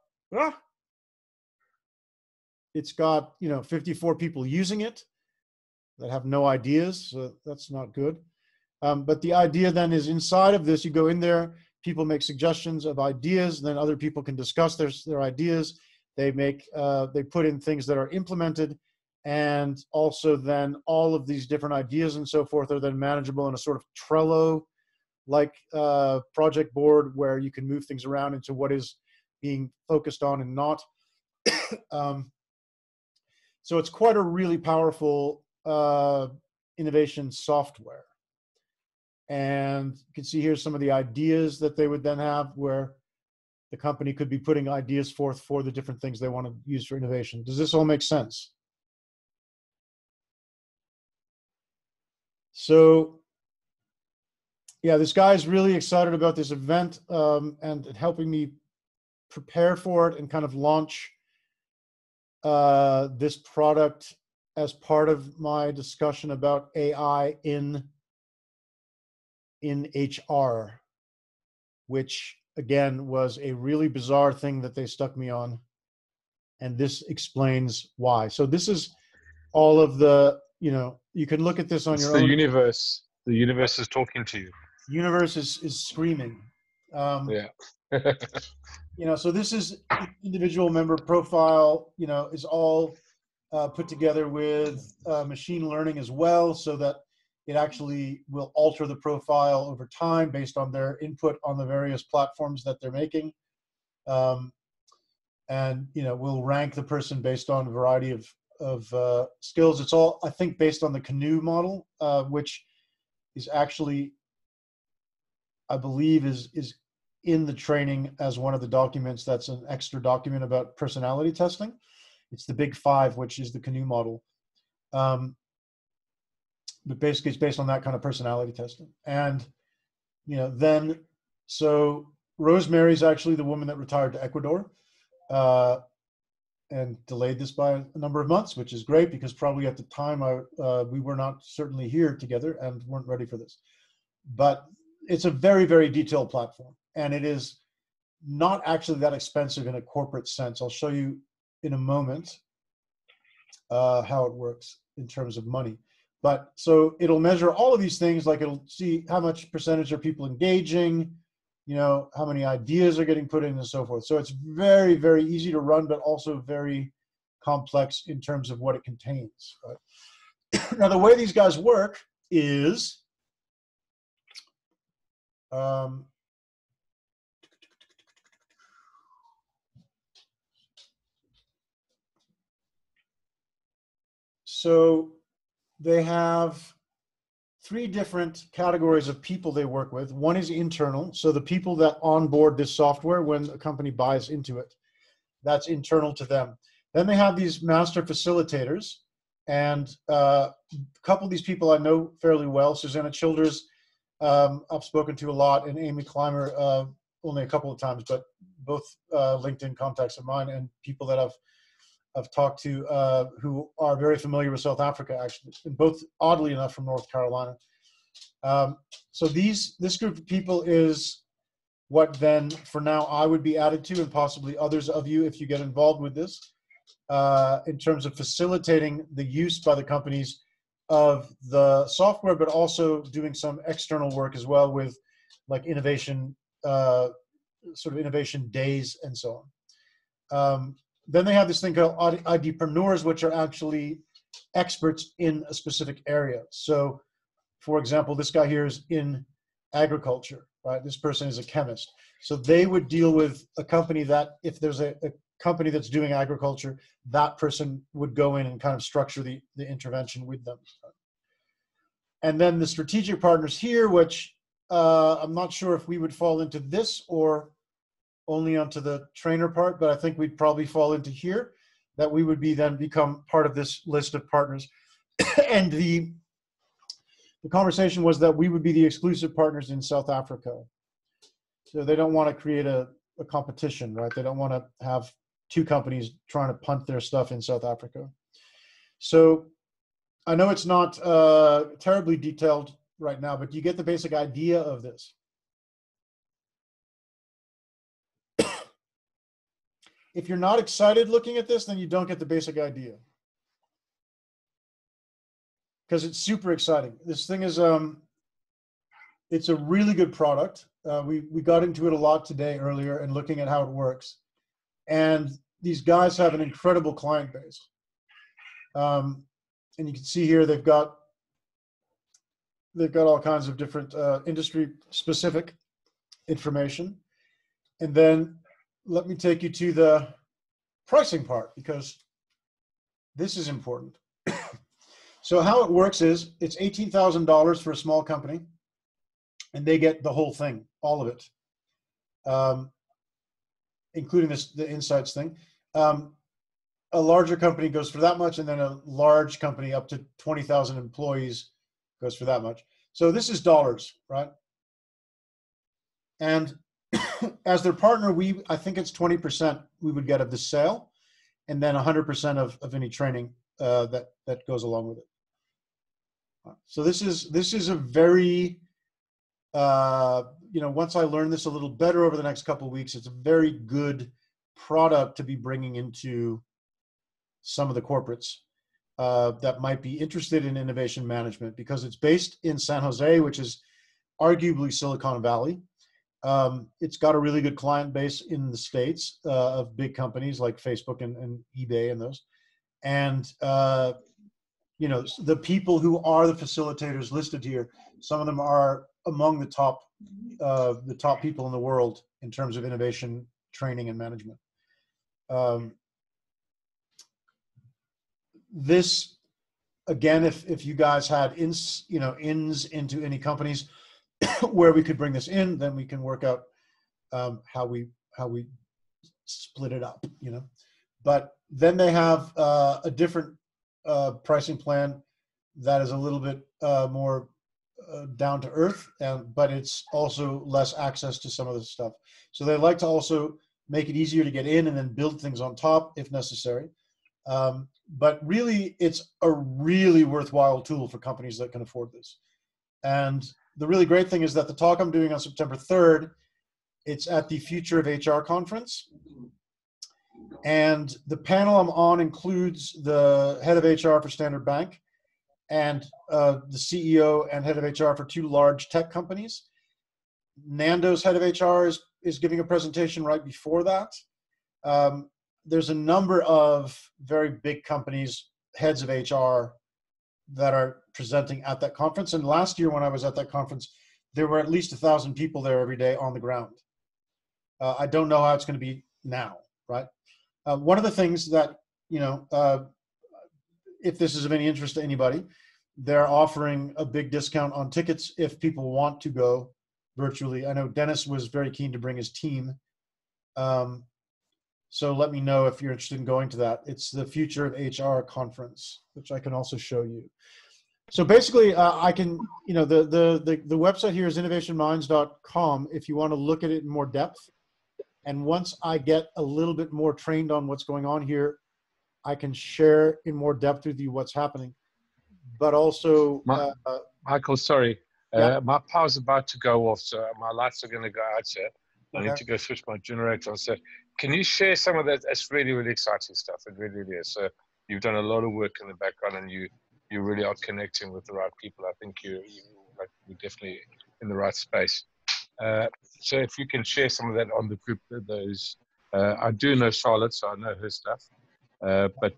[SPEAKER 1] 54 people using it that have no ideas. So that's not good. But the idea then is inside of this, you go in there, people make suggestions of ideas, then other people can discuss their ideas. They put in things that are implemented, and also then all of these different ideas and so forth are then manageable in a sort of Trello-like project board where you can move things around into what is being focused on and not. So it's quite a really powerful innovation software. And you can see here some of the ideas that they would then have where the company could be putting ideas forth for the different things they want to use for innovation. Does this all make sense? So, yeah, this guy's really excited about this event and helping me prepare for it and kind of launch this product as part of my discussion about AI in HR, which again was a really bizarre thing that they stuck me on, and this explains why. So this is all of the, you can look at this on your own.
[SPEAKER 6] The universe is talking to you.
[SPEAKER 1] The universe is screaming.
[SPEAKER 6] Yeah.
[SPEAKER 1] So this is individual member profile, is all put together with machine learning as well, so that it actually will alter the profile over time based on their input on the various platforms that they're making. And, we'll rank the person based on a variety of skills. It's all, I think, based on the Canoe model, which is actually, I believe, is in the training as one of the documents. That's an extra document about personality testing. It's the Big Five, which is the Canoe model. But basically it's based on that kind of personality testing. And, then, so Rosemary's actually the woman that retired to Ecuador and delayed this by a number of months, which is great because probably at the time we were not certainly here together and weren't ready for this. But it's a very, very detailed platform, and it is not actually that expensive in a corporate sense. I'll show you in a moment how it works in terms of money. But so it'll measure all of these things, like it'll see how much percentage are people engaging, how many ideas are getting put in and so forth. So it's very, very easy to run, but also very complex in terms of what it contains. Right? Now, the way these guys work is so they have 3 different categories of people they work with. One is internal, so the people that onboard this software when a company buys into it, that's internal to them. Then they have these master facilitators, and a couple of these people I know fairly well. Susanna Childers, I've spoken to a lot, and Amy Clymer only a couple of times, but both LinkedIn contacts of mine and people that I've talked to who are very familiar with South Africa, actually, and both, oddly enough, from North Carolina. So this group of people is what then, for now, I would be added to, and possibly others of you if you get involved with this, in terms of facilitating the use by the companies of the software, but also doing some external work as well with like innovation, sort of innovation days and so on. Then they have this thing called IDpreneurs, which are actually experts in a specific area. So, for example, this guy here is in agriculture, right? This person is a chemist. So they would deal with a company that, if there's a company that's doing agriculture, that person would go in and kind of structure the intervention with them. And then the strategic partners here, which I'm not sure if we would fall into this or only onto the trainer part, but I think we'd probably fall into here, that we would be then become part of this list of partners. And the conversation was that we would be the exclusive partners in South Africa. So they don't want to create a competition, right? They don't want to have two companies trying to punt their stuff in South Africa. So I know it's not terribly detailed right now, but you get the basic idea of this. If you're not excited looking at this, then you don't get the basic idea. Because it's super exciting. This thing is, it's a really good product. We got into it a lot today earlier and looking at how it works. And these guys have an incredible client base. And you can see here they've got all kinds of different industry specific information. And then let me take you to the pricing part, because this is important. So how it works is it's $18,000 for a small company, and they get the whole thing, all of it, including the insights thing. A larger company goes for that much, and then a large company up to 20,000 employees goes for that much. So this is dollars, right? And as their partner, I think it's 20% we would get of the sale, and then 100% of any training that goes along with it. So this is a very, once I learn this a little better over the next couple of weeks, it's a very good product to be bringing into some of the corporates that might be interested in innovation management, because it's based in San Jose, which is arguably Silicon Valley. It's got a really good client base in the States of big companies like Facebook and eBay and those. And, the people who are the facilitators listed here, some of them are among the top people in the world in terms of innovation, training, and management. This, again, if you guys had ins into any companies where we could bring this in, then we can work out how we split it up, But then they have a different pricing plan that is a little bit more down to earth, but it's also less access to some of this stuff. So they like to also make it easier to get in and then build things on top if necessary. But really, it's a really worthwhile tool for companies that can afford this. And the really great thing is that the talk I'm doing on September 3rd, it's at the Future of HR conference. And the panel I'm on includes the head of HR for Standard Bank and the CEO and head of HR for two large tech companies. Nando's head of HR is giving a presentation right before that. There's a number of very big companies, heads of HR, that are presenting at that conference. And last year when I was at that conference, there were at least 1,000 people there every day on the ground. I don't know how it's going to be now, right? One of the things that, if this is of any interest to anybody, they're offering a big discount on tickets if people want to go virtually. I know Dennis was very keen to bring his team. So let me know if you're interested in going to that. It's the Future of HR conference, which I can also show you. So basically, I can, the website here is innovationminds.com if you want to look at it in more depth. And once I get a little bit more trained on what's going on here, I can share in more depth with you what's happening. But also,
[SPEAKER 6] Michael, sorry. My power's about to go off, so my lights are going to go out here. I need
[SPEAKER 1] Okay.
[SPEAKER 6] to go switch my generator on. So can you share some of that? That's really, really exciting stuff. It really, really is. So you've done a lot of work in the background, and you really are connecting with the right people. I think you're definitely in the right space. So if you can share some of that on the group, those I do know Charlotte, so I know her stuff. But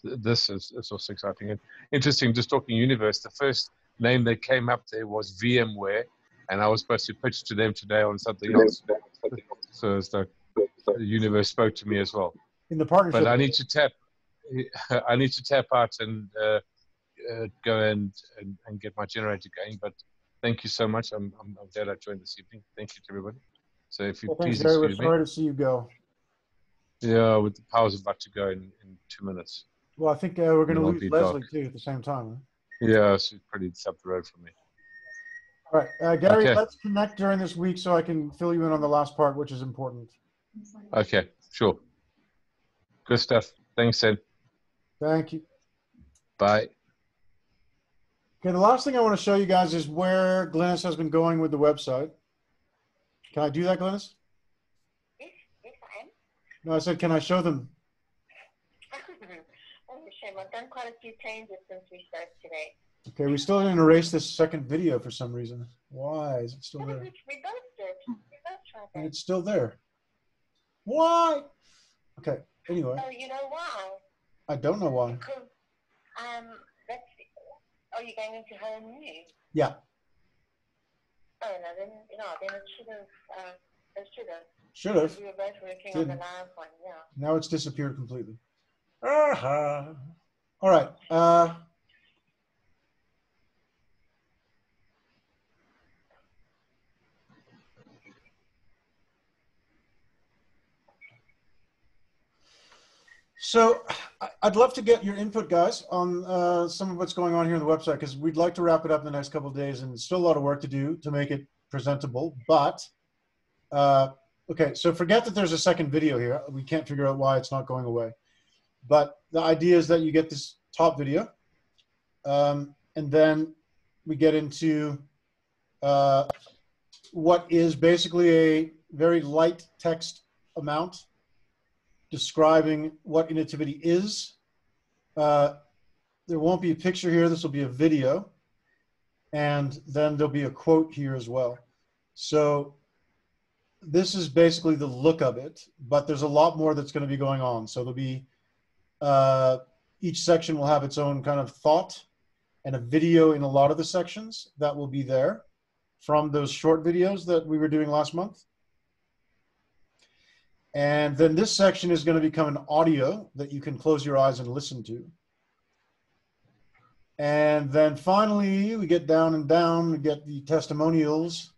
[SPEAKER 6] this is also exciting and interesting. Just talking universe, the first name that came up there was VMware, and I was supposed to pitch to them today on something else. So it's like the universe spoke to me as well.
[SPEAKER 1] In the partnership.
[SPEAKER 6] But I need to tap out and go and get my generator going. But thank you so much. I'm glad I joined this evening. Thank you to everybody. So if you
[SPEAKER 1] Thanks,
[SPEAKER 6] please
[SPEAKER 1] Gary. We're
[SPEAKER 6] excuse me.
[SPEAKER 1] sorry to see you go.
[SPEAKER 6] Yeah, with the power's about to go in 2 minutes.
[SPEAKER 1] Well, I think we're going to
[SPEAKER 6] It'll
[SPEAKER 1] lose
[SPEAKER 6] be
[SPEAKER 1] Leslie
[SPEAKER 6] dark.
[SPEAKER 1] too at the same time. Huh?
[SPEAKER 6] Yeah, she's pretty up the road from me.
[SPEAKER 1] All right, Gary,
[SPEAKER 6] Okay.
[SPEAKER 1] let's connect during this week so I can fill you in on the last part, which is important.
[SPEAKER 6] Okay, sure. Good stuff. Thanks, Ed.
[SPEAKER 1] Thank you.
[SPEAKER 6] Bye.
[SPEAKER 1] Okay, the last thing I want to show you guys is where Glynis has been going with the website. Can I do that, Glynis?
[SPEAKER 10] Yes, I am.
[SPEAKER 1] No, I said, can I show them?
[SPEAKER 10] Oh, shame. I've done quite a few changes since we spoke today.
[SPEAKER 1] Okay, we still didn't erase this second video for some reason. Why is it still there?
[SPEAKER 10] We both did. We both tried
[SPEAKER 1] And
[SPEAKER 10] that.
[SPEAKER 1] it's still there. Why? Okay, anyway,
[SPEAKER 10] Oh, you know why?
[SPEAKER 1] I don't know why.
[SPEAKER 10] Because that's. Are you going into home new?
[SPEAKER 1] Yeah,
[SPEAKER 10] Oh no, then it should have. It should have.
[SPEAKER 1] should have.
[SPEAKER 10] We were both working on the
[SPEAKER 1] Didn't.
[SPEAKER 10] live one. Yeah.
[SPEAKER 1] Now it's disappeared completely. All right. So I'd love to get your input, guys, on some of what's going on here on the website, because we'd like to wrap it up in the next couple of days, and still a lot of work to do to make it presentable. But, okay, so forget that there's a second video here. We can't figure out why it's not going away. But the idea is that you get this top video, and then we get into what is basically a very light text amount describing what Innotivity is. There won't be a picture here. This will be a video. And then there'll be a quote here as well. So this is basically the look of it, but there's a lot more that's going to be going on. So there'll be, each section will have its own kind of thought and a video in a lot of the sections that will be there from those short videos that we were doing last month. And then this section is going to become an audio that you can close your eyes and listen to. And then finally, we get down and down, we get the testimonials.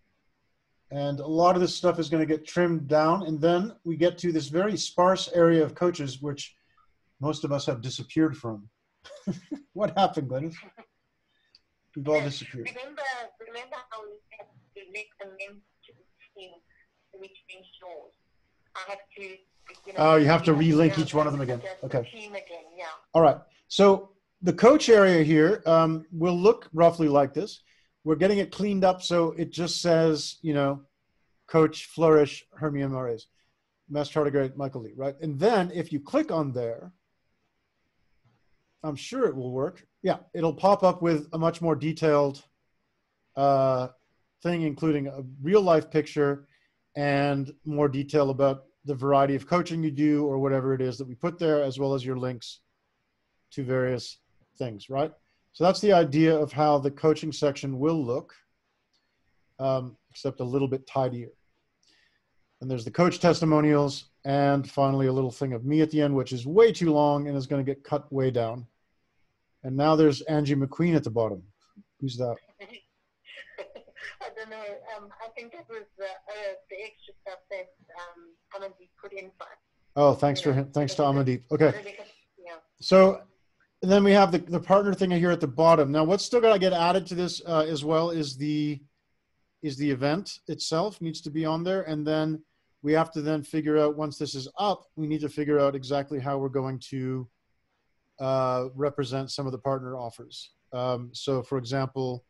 [SPEAKER 1] And a lot of this stuff is going to get trimmed down. And then we get to this very sparse area of coaches, which most of us have disappeared from. What happened, Glennis? We've all disappeared.
[SPEAKER 10] Remember how we had to link them to the team, which means yours. I have to.
[SPEAKER 1] Oh, you have to relink each one of them again. Okay.
[SPEAKER 10] Team again, yeah.
[SPEAKER 1] All right. So the coach area here will look roughly like this. We're getting it cleaned up so it just says, you know, Coach Flourish, Hermia Mares, Master Tardigrade, Michael Lee, right? And then if you click on there, I'm sure it will work. Yeah, it'll pop up with a much more detailed thing, including a real life picture and more detail about the variety of coaching you do or whatever it is that we put there, as well as your links to various things, right? So that's the idea of how the coaching section will look, except a little bit tidier. And there's the coach testimonials, and finally a little thing of me at the end, which is way too long and is going to get cut way down. And now there's Angie McQueen at the bottom. Who's that?
[SPEAKER 10] I don't know. I think that was the extra stuff that Amandeep put in for us.
[SPEAKER 1] Oh, thanks to Amandeep. Okay.
[SPEAKER 10] Yeah.
[SPEAKER 1] So then we have the partner thing here at the bottom. Now, what's still got to get added to this as well is the event itself needs to be on there, and then we have to then figure out, once this is up, we need to figure out exactly how we're going to represent some of the partner offers. So, for example,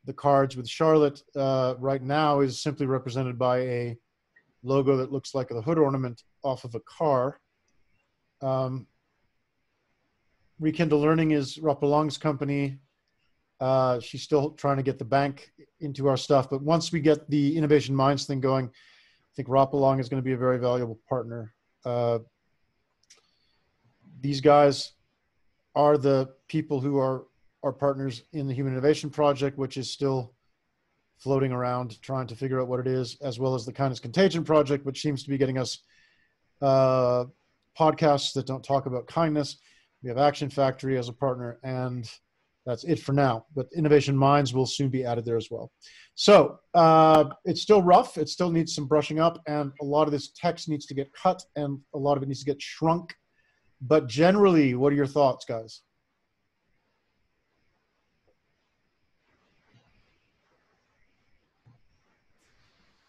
[SPEAKER 1] the cards with Charlotte right now is simply represented by a logo that looks like the hood ornament off of a car. Rekindle Learning is Rapalong's company. She's still trying to get the bank into our stuff, but once we get the Innovation Minds thing going, I think Rapalong is going to be a very valuable partner. These guys are the people who are our partners in the Human Innovation Project, which is still floating around trying to figure out what it is, as well as the Kindness Contagion Project, which seems to be getting us podcasts that don't talk about kindness. We have Action Factory as a partner, and that's it for now. But Innovation Minds will soon be added there as well. So it's still rough. It still needs some brushing up, and a lot of this text needs to get cut, and a lot of it needs to get shrunk. But generally, what are your thoughts, guys?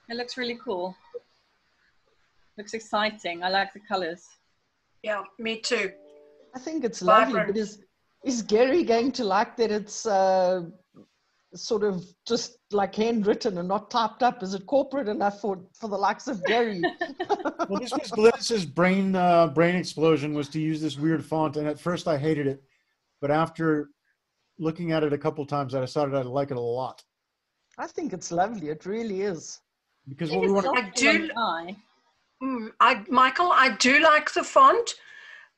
[SPEAKER 4] It looks really cool. Looks exciting. I like the colors.
[SPEAKER 2] Yeah, me too.
[SPEAKER 5] I think it's lovely,
[SPEAKER 2] Vibrant.
[SPEAKER 5] but is Gary going to like that it's sort of just like handwritten and not typed up? Is it corporate enough for the likes of Gary?
[SPEAKER 1] Well, this was Glynis's brain explosion, was to use this weird font, and at first I hated it, but after looking at it a couple times, I decided I like it a lot.
[SPEAKER 5] I think it's lovely. It really is.
[SPEAKER 1] Because what we want
[SPEAKER 2] Michael, I do like the font,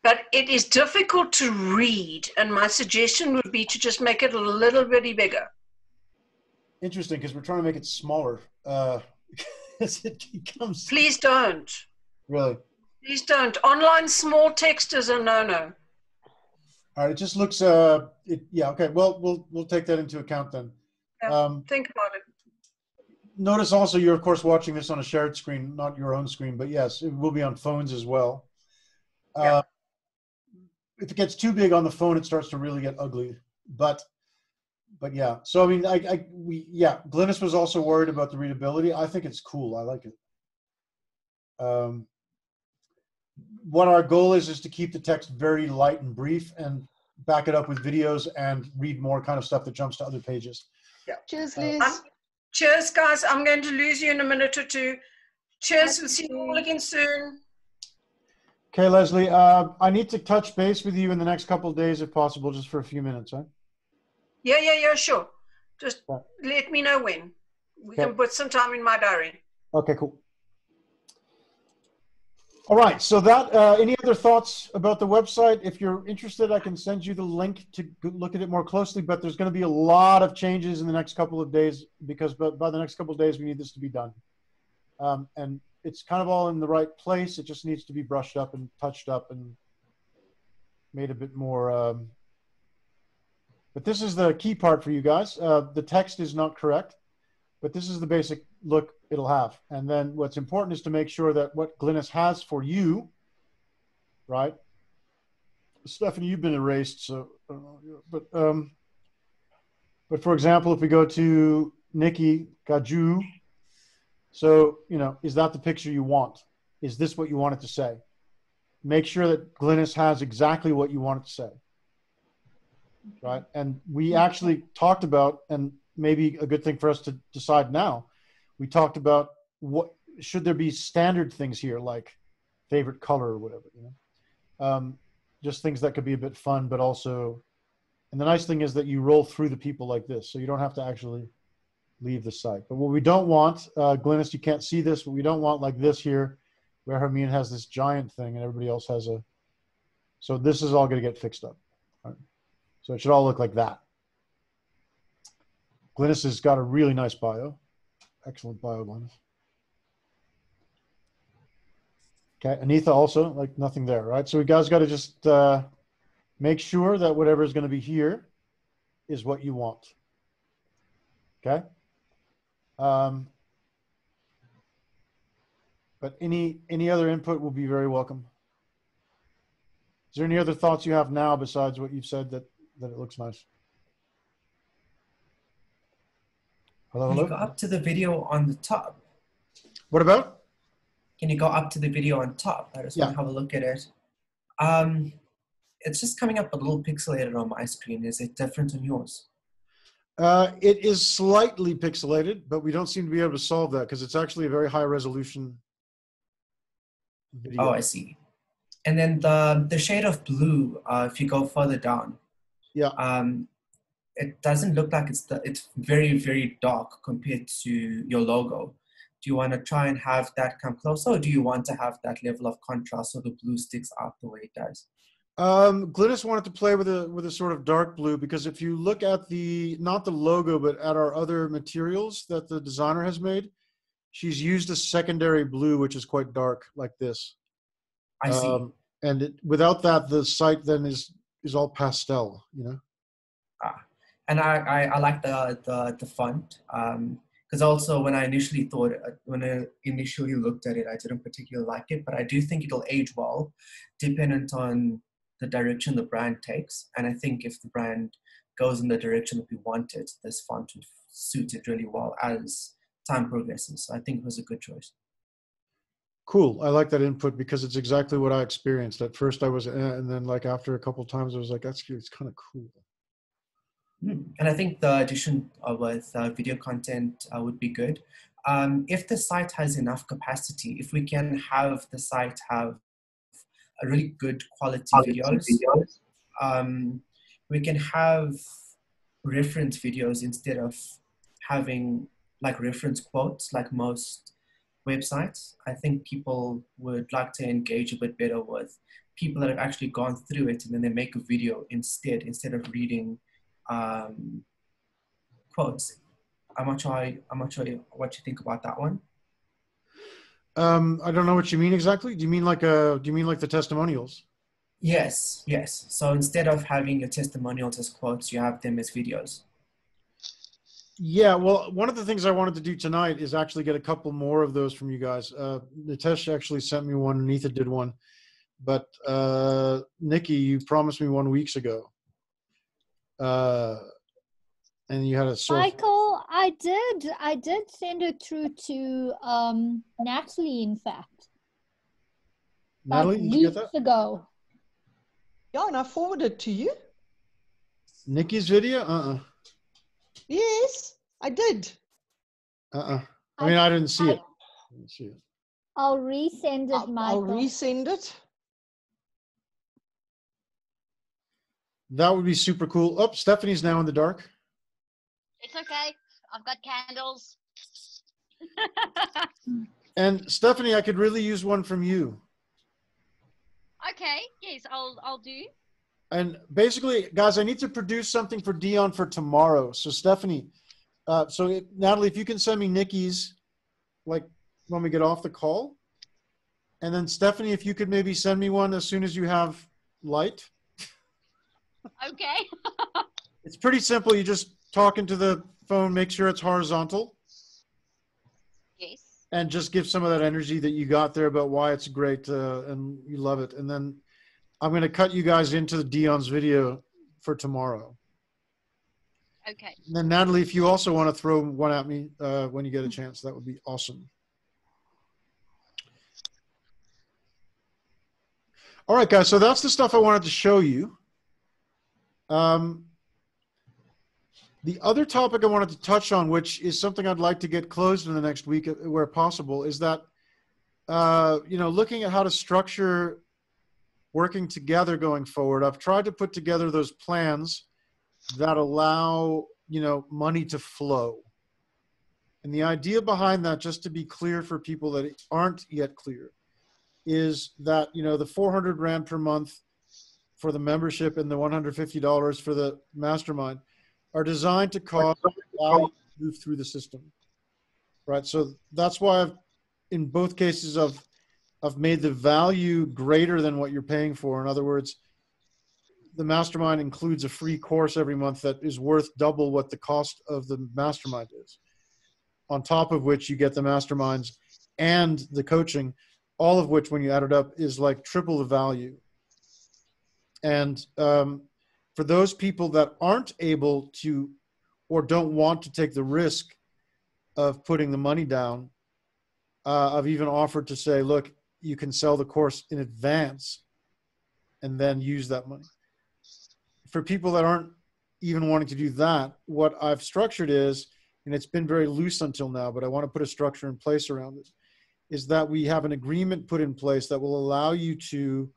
[SPEAKER 2] but it is difficult to read, and my suggestion would be to just make it a little bit bigger.
[SPEAKER 1] Interesting, because we're trying to make it smaller. It becomes...
[SPEAKER 2] Please don't.
[SPEAKER 1] Really?
[SPEAKER 2] Please don't. Online small text is a no-no.
[SPEAKER 1] All right, it just looks, yeah, okay. Well, we'll take that into account then.
[SPEAKER 2] Yeah, think about it.
[SPEAKER 1] Notice also you're, of course, watching this on a shared screen, not your own screen, but yes, it will be on phones as well.
[SPEAKER 2] Yeah.
[SPEAKER 1] If it gets too big on the phone, it starts to really get ugly. But yeah, so I mean, Glynis was also worried about the readability. I think it's cool. I like it. What our goal is to keep the text very light and brief, and back it up with videos and read more kind of stuff that jumps to other pages.
[SPEAKER 2] Yeah.
[SPEAKER 5] Cheers, Liz.
[SPEAKER 2] Cheers, guys. I'm going to lose you in a minute or two. Cheers. We'll see you all again soon.
[SPEAKER 1] Okay, Leslie, I need to touch base with you in the next couple of days, if possible, just for a few minutes, huh?
[SPEAKER 2] Yeah, sure. Just let me know when. We can put some time in my diary.
[SPEAKER 1] Okay, cool. All right, so that, any other thoughts about the website? If you're interested, I can send you the link to look at it more closely, but there's going to be a lot of changes in the next couple of days, because by the next couple of days, we need this to be done. And it's kind of all in the right place. It just needs to be brushed up and touched up and made a bit more. But this is the key part for you guys. The text is not correct, but this is the basic look it'll have. And then what's important is to make sure that what Glynis has for you, right? Stephanie, you've been erased, so, but for example, if we go to Nikki Gaju, so, is that the picture you want? Is this what you want it to say? Make sure that Glynis has exactly what you want it to say, right? And we actually talked about, and maybe a good thing for us to decide now, we talked about what should there be standard things here, like favorite color or whatever, just things that could be a bit fun, but also, and the nice thing is that you roll through the people like this, so you don't have to actually leave the site. But what we don't want, Glynis, you can't see this, but we don't want like this here, where Hermine has this giant thing and everybody else has a, so this is all going to get fixed up. Right? So it should all look like that. Glynis has got a really nice bio. Excellent bio, Glynis. Okay, Anitha also, like nothing there, right? So we guys got to just make sure that whatever is going to be here is what you want. Okay? But any other input will be very welcome. Is there any other thoughts you have now besides what you've said that it looks nice? Hello?
[SPEAKER 8] Can you go up to the video on the top?
[SPEAKER 1] What about?
[SPEAKER 8] Can you go up to the video on top? I just want to have a look at it. It's just coming up a little pixelated on my screen. Is it different on yours?
[SPEAKER 1] It is slightly pixelated, but we don't seem to be able to solve that because it's actually a very high resolution video.
[SPEAKER 8] Oh, I see. And then the shade of blue, if you go further down,
[SPEAKER 1] Yeah.
[SPEAKER 8] It doesn't look like it's very, very dark compared to your logo. Do you want to try and have that come closer, or do you want to have that level of contrast so the blue sticks out the way it does?
[SPEAKER 1] Glynis wanted to play with a sort of dark blue, because if you look at not the logo, but at our other materials that the designer has made, she's used a secondary blue, which is quite dark, like this.
[SPEAKER 8] I see.
[SPEAKER 1] And without that, the site then is all pastel, you know?
[SPEAKER 8] And I like the font, because also when I initially looked at it, I didn't particularly like it, but I do think it'll age well, dependent on the direction the brand takes. And I think if the brand goes in the direction that we wanted, this font would suit it really well as time progresses. So I think it was a good choice.
[SPEAKER 1] Cool. I like that input because it's exactly what I experienced. At first I was, and then like after a couple of times I was like, it's kind of cool.
[SPEAKER 8] And I think the addition with video content would be good. If the site has enough capacity, if we can have the site have a really good quality videos, we can have reference videos instead of having like reference quotes like most websites. I think people would like to engage a bit better with people that have actually gone through it, and then they make a video instead of reading quotes. I'm not sure what you think about that one.
[SPEAKER 1] I don't know what you mean exactly. Do you mean like the testimonials?
[SPEAKER 8] Yes. So instead of having your testimonials as quotes, you have them as videos.
[SPEAKER 1] Yeah, well, one of the things I wanted to do tonight is actually get a couple more of those from you guys. Nitesh actually sent me one, and Ethan did one. But Nikki, you promised me 1 week ago. And you had a source.
[SPEAKER 7] Michael, I did send it through to Natalie, in fact.
[SPEAKER 1] Natalie, did you get that?
[SPEAKER 7] Weeks ago.
[SPEAKER 5] Yeah, and I forwarded it to you.
[SPEAKER 1] Nikki's video?
[SPEAKER 5] Yes, I did.
[SPEAKER 1] I mean, I didn't see it.
[SPEAKER 7] I'll resend it, Michael.
[SPEAKER 5] I'll resend it.
[SPEAKER 1] That would be super cool. Oh, Stephanie's now in the dark.
[SPEAKER 3] It's okay. I've got candles.
[SPEAKER 1] And Stephanie, I could really use one from you.
[SPEAKER 3] Okay. Yes, I'll do.
[SPEAKER 1] And basically, guys, I need to produce something for Dion for tomorrow. So Stephanie, Natalie, if you can send me Nikki's, like when we get off the call. And then Stephanie, if you could maybe send me one as soon as you have light.
[SPEAKER 3] Okay.
[SPEAKER 1] It's pretty simple. You just talk into the phone, make sure it's horizontal.
[SPEAKER 3] Yes.
[SPEAKER 1] And just give some of that energy that you got there about why it's great and you love it. And then I'm going to cut you guys into the Dion's video for tomorrow.
[SPEAKER 3] Okay.
[SPEAKER 1] And then Natalie, if you also want to throw one at me when you get a chance, that would be awesome. All right, guys. So that's the stuff I wanted to show you. The other topic I wanted to touch on, which is something I'd like to get closed in the next week where possible, is that, looking at how to structure working together going forward. I've tried to put together those plans that allow, money to flow. And the idea behind that, just to be clear for people that aren't yet clear, is that, the 400 Rand per month for the membership and the $150 for the mastermind are designed to cause value to move through the system, right? So that's why in both cases, I've made the value greater than what you're paying for. In other words, the mastermind includes a free course every month that is worth double what the cost of the mastermind is. On top of which you get the masterminds and the coaching, all of which when you add it up is like triple the value. And for those people that aren't able to or don't want to take the risk of putting the money down, I've even offered to say, look, you can sell the course in advance and then use that money. For people that aren't even wanting to do that, what I've structured is, and it's been very loose until now, but I want to put a structure in place around it, is that we have an agreement put in place that will allow you to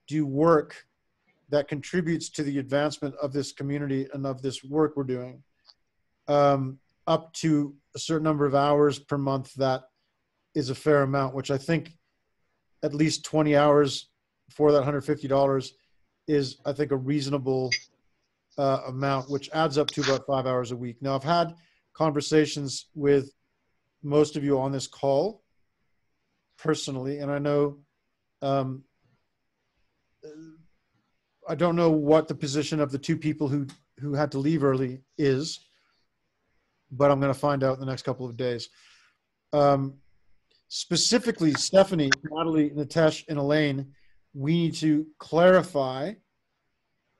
[SPEAKER 1] do work that contributes to the advancement of this community and of this work we're doing, up to a certain number of hours per month. That is a fair amount, which I think at least 20 hours for that $150 is, I think, a reasonable amount, which adds up to about 5 hours a week. Now, I've had conversations with most of you on this call personally, and I know I don't know what the position of the two people who had to leave early is, but I'm going to find out in the next couple of days. Specifically, Stephanie, Natalie, Nitesh, and Elaine, we need to clarify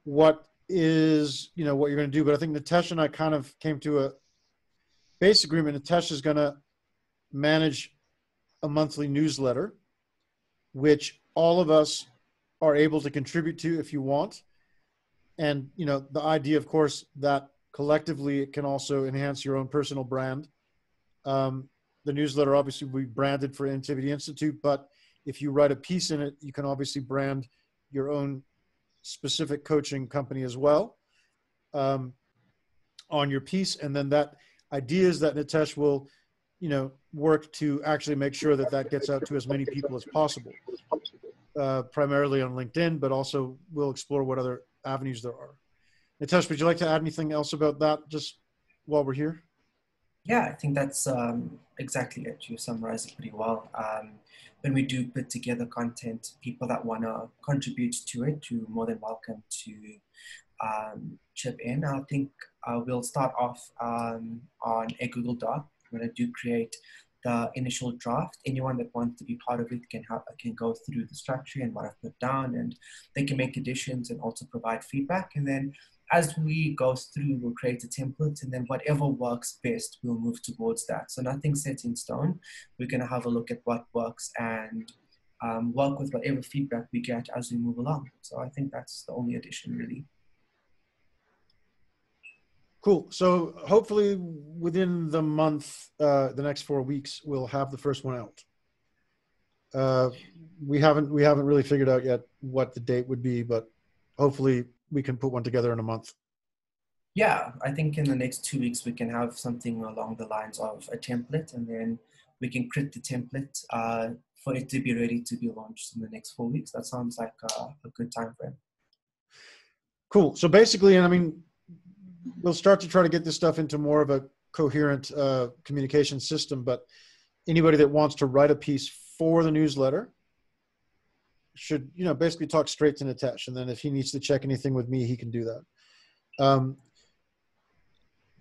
[SPEAKER 1] what is, what you're going to do. But I think Nitesh and I kind of came to a base agreement. Nitesh is going to manage a monthly newsletter, which all of us are able to contribute to if you want. And, the idea, of course, that collectively it can also enhance your own personal brand. The newsletter obviously will be branded for Innotivity Institute, but if you write a piece in it, you can obviously brand your own specific coaching company as well on your piece. And then that idea is that Nitesh will, work to actually make sure that that gets out to as many people as possible, primarily on LinkedIn, but also we'll explore what other avenues there are. Nitesh, would you like to add anything else about that just while we're here?
[SPEAKER 8] Yeah, I think that's exactly it. You summarized it pretty well. When we do put together content, people that want to contribute to it, you're more than welcome to chip in. I think we'll start off on a Google Doc. We're going to create the initial draft. Anyone that wants to be part of it can go through the structure and what I've put down, and they can make additions and also provide feedback. And then as we go through, we'll create a template, and then whatever works best, we'll move towards that. So nothing's set in stone. We're going to have a look at what works and work with whatever feedback we get as we move along. So I think that's the only addition, really.
[SPEAKER 1] Cool. So hopefully within the month, the next 4 weeks, we'll have the first one out. We haven't really figured out yet what the date would be, but hopefully we can put one together in a month.
[SPEAKER 8] Yeah, I think in the next 2 weeks, we can have something along the lines of a template, and then we can create the template for it to be ready to be launched in the next 4 weeks. That sounds like a good time frame.
[SPEAKER 1] Cool. So basically, and I mean, we'll start to try to get this stuff into more of a coherent communication system, but anybody that wants to write a piece for the newsletter should, basically talk straight to Nitesh. And then if he needs to check anything with me, he can do that.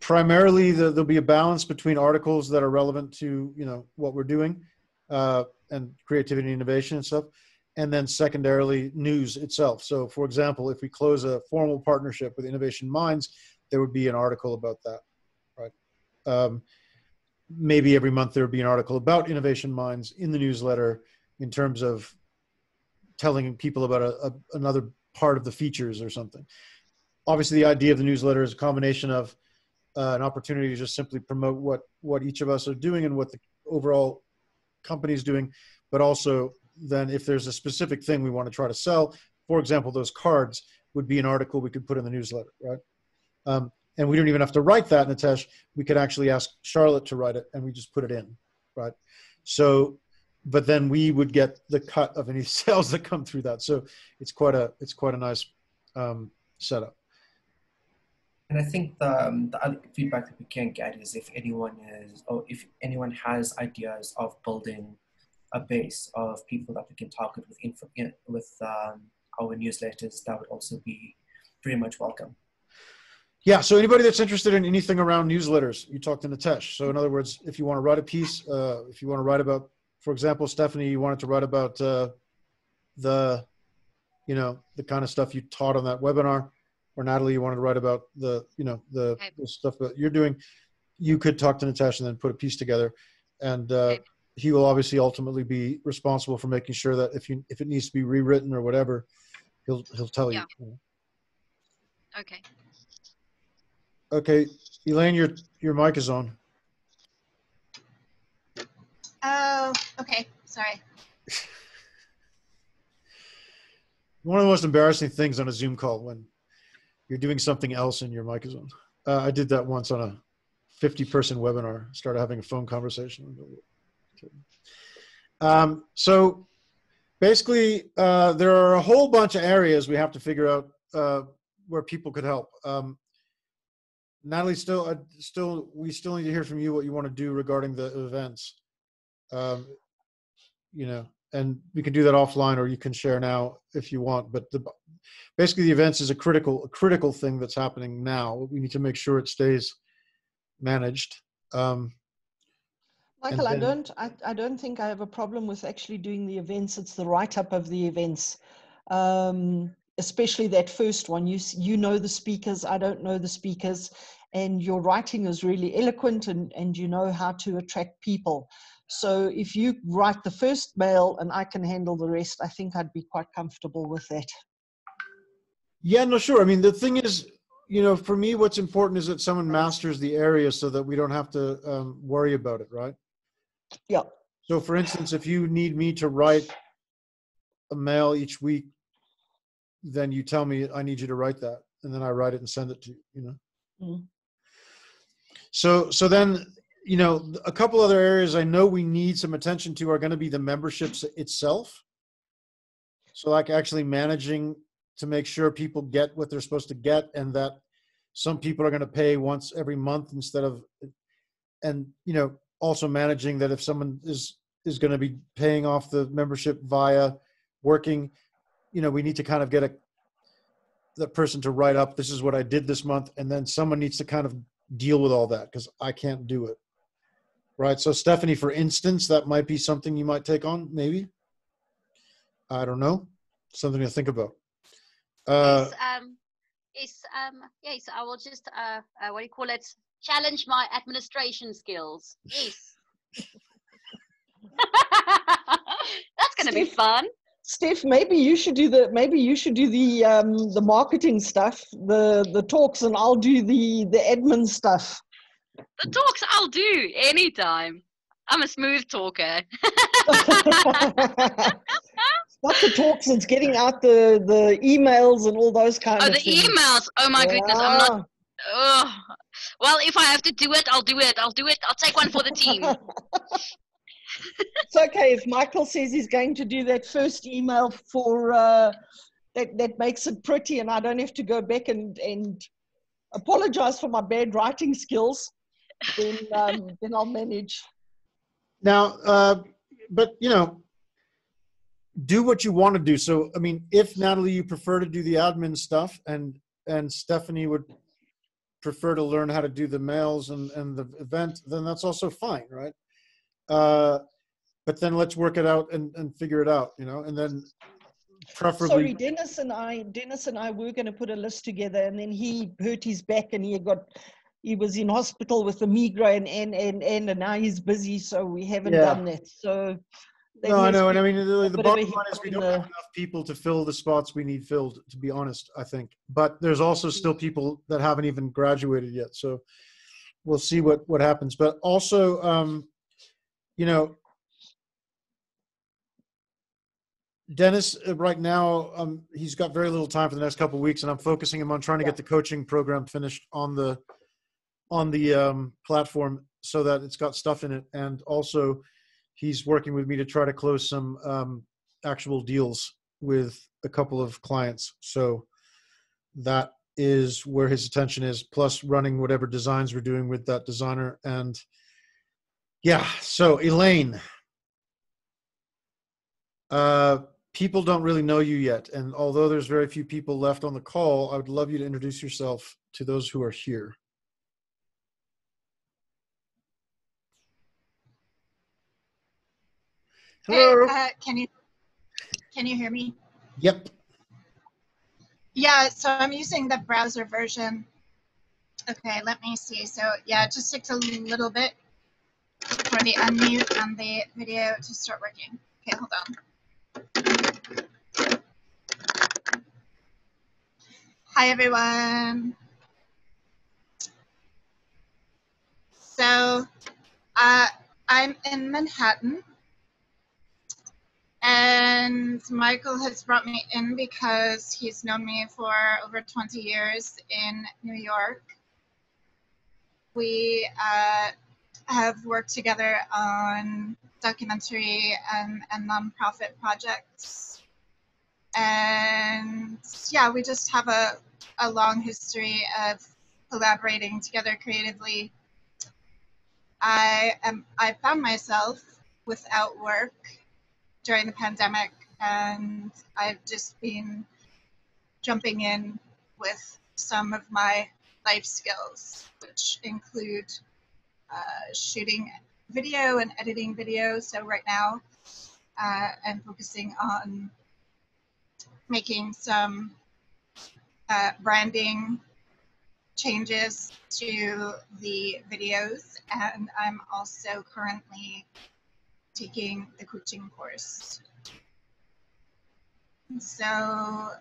[SPEAKER 1] Primarily, there'll be a balance between articles that are relevant to, what we're doing and creativity and innovation and stuff. And then secondarily, news itself. So for example, if we close a formal partnership with Innovation Minds, there would be an article about that, right? Maybe every month there would be an article about Innovation Minds in the newsletter in terms of telling people about another part of the features or something. Obviously, the idea of the newsletter is a combination of an opportunity to just simply promote what each of us are doing and what the overall company is doing, but also then if there's a specific thing we want to try to sell, for example, those cards would be an article we could put in the newsletter, right? And we don't even have to write that, Nitesh. We could actually ask Charlotte to write it, and we just put it in, right? So, but then we would get the cut of any sales that come through that. So it's quite a nice setup.
[SPEAKER 8] And I think the other feedback that we can get is if anyone has ideas of building a base of people that we can target with our newsletters, that would also be pretty much welcome.
[SPEAKER 1] Yeah, so anybody that's interested in anything around newsletters, you talk to Nitesh. So in other words, if you want to write a piece, if you want to write about, for example, Stephanie, you wanted to write about the kind of stuff you taught on that webinar, or Natalie, you wanted to write about the stuff that you're doing, you could talk to Nitesh and then put a piece together. And he will obviously ultimately be responsible for making sure that if it needs to be rewritten or whatever, he'll tell you.
[SPEAKER 3] Okay.
[SPEAKER 1] Okay, Elaine, your mic is on.
[SPEAKER 9] Oh, okay. Sorry.
[SPEAKER 1] One of the most embarrassing things on a Zoom call when you're doing something else and your mic is on. I did that once on a 50-person webinar. Started having a phone conversation. So basically, there are a whole bunch of areas we have to figure out where people could help. Natalie, we still need to hear from you what you want to do regarding the events. You know, and we can do that offline, or you can share now if you want. But basically, the events is a critical thing that's happening now. We need to make sure it stays managed.
[SPEAKER 5] Michael,
[SPEAKER 1] then,
[SPEAKER 5] I don't think I have a problem with actually doing the events. It's the write-up of the events, especially that first one. You know the speakers, I don't know the speakers, and your writing is really eloquent, and you know how to attract people. So if you write the first mail and I can handle the rest, I think I'd be quite comfortable with that.
[SPEAKER 1] yeah, no, sure. I mean, the thing is, you know, for me, what's important is that someone masters the area so that we don't have to worry about it, right?
[SPEAKER 5] Yeah.
[SPEAKER 1] So, for instance, if you need me to write a mail each week, then you tell me I need you to write that, and then I write it and send it to you. You know.
[SPEAKER 5] Mm.
[SPEAKER 1] So then, you know, a couple other areas I know we need some attention to are going to be the memberships itself. So, like actually managing to make sure people get what they're supposed to get, and that some people are going to pay once every month instead of, and you know, also managing that if someone is going to be paying off the membership via working, you know, we need to kind of get the person to write up, this is what I did this month, and then someone needs to kind of deal with all that because I can't do it. Right. So Stephanie, for instance, that might be something you might take on, maybe. I don't know. Something to think about.
[SPEAKER 3] Yes, yes, I will just what do you call it? Challenge my administration skills. Yes. That's going to be fun.
[SPEAKER 5] Steph, maybe you should do the the marketing stuff, the talks, and I'll do the admin stuff.
[SPEAKER 3] The talks I'll do anytime. I'm a smooth talker.
[SPEAKER 5] Not the talks, it's getting out the emails and all those kind of things.
[SPEAKER 3] Oh, the emails. Oh my goodness, I'm not. Oh. Well, if I have to do it, I'll do it. I'll take one for the team.
[SPEAKER 5] It's okay if Michael says he's going to do that first email for that makes it pretty, and I don't have to go back and apologize for my bad writing skills. Then I'll manage.
[SPEAKER 1] Now, but you know, do what you want to do. So, I mean, if Natalie, you prefer to do the admin stuff, and Stephanie would prefer to learn how to do the mails and the event, then that's also fine, right? But then let's work it out and figure it out, you know, and then preferably.
[SPEAKER 5] Sorry, Dennis and I were going to put a list together, and then he hurt his back and he was in hospital with a migraine and now he's busy, so we haven't done that. So
[SPEAKER 1] no, I know, and I mean the bottom line is we don't have enough people to fill the spots we need filled, to be honest, I think. But there's also still people that haven't even graduated yet, so we'll see what happens. But also, you know, Dennis, right now, he's got very little time for the next couple of weeks, and I'm focusing him on trying to get the coaching program finished on the platform so that it's got stuff in it. And also, he's working with me to try to close some actual deals with a couple of clients. So that is where his attention is, plus running whatever designs we're doing with that designer. And yeah, so Elaine, people don't really know you yet. And although there's very few people left on the call, I would love you to introduce yourself to those who are here.
[SPEAKER 9] Hello. Hey, can you hear me?
[SPEAKER 1] Yep.
[SPEAKER 9] Yeah, so I'm using the browser version. Okay, let me see. So yeah, it just takes a little bit for the unmute on the video to start working. Okay, hold on. Hi, everyone. So I'm in Manhattan, and Michael has brought me in because he's known me for over 20 years in New York. We have worked together on documentary and nonprofit projects. And yeah, we just have a long history of collaborating together creatively. I found myself without work during the pandemic, and I've just been jumping in with some of my life skills, which include shooting video and editing video. So right now I'm focusing on making some branding changes to the videos, and I'm also currently taking the coaching course. So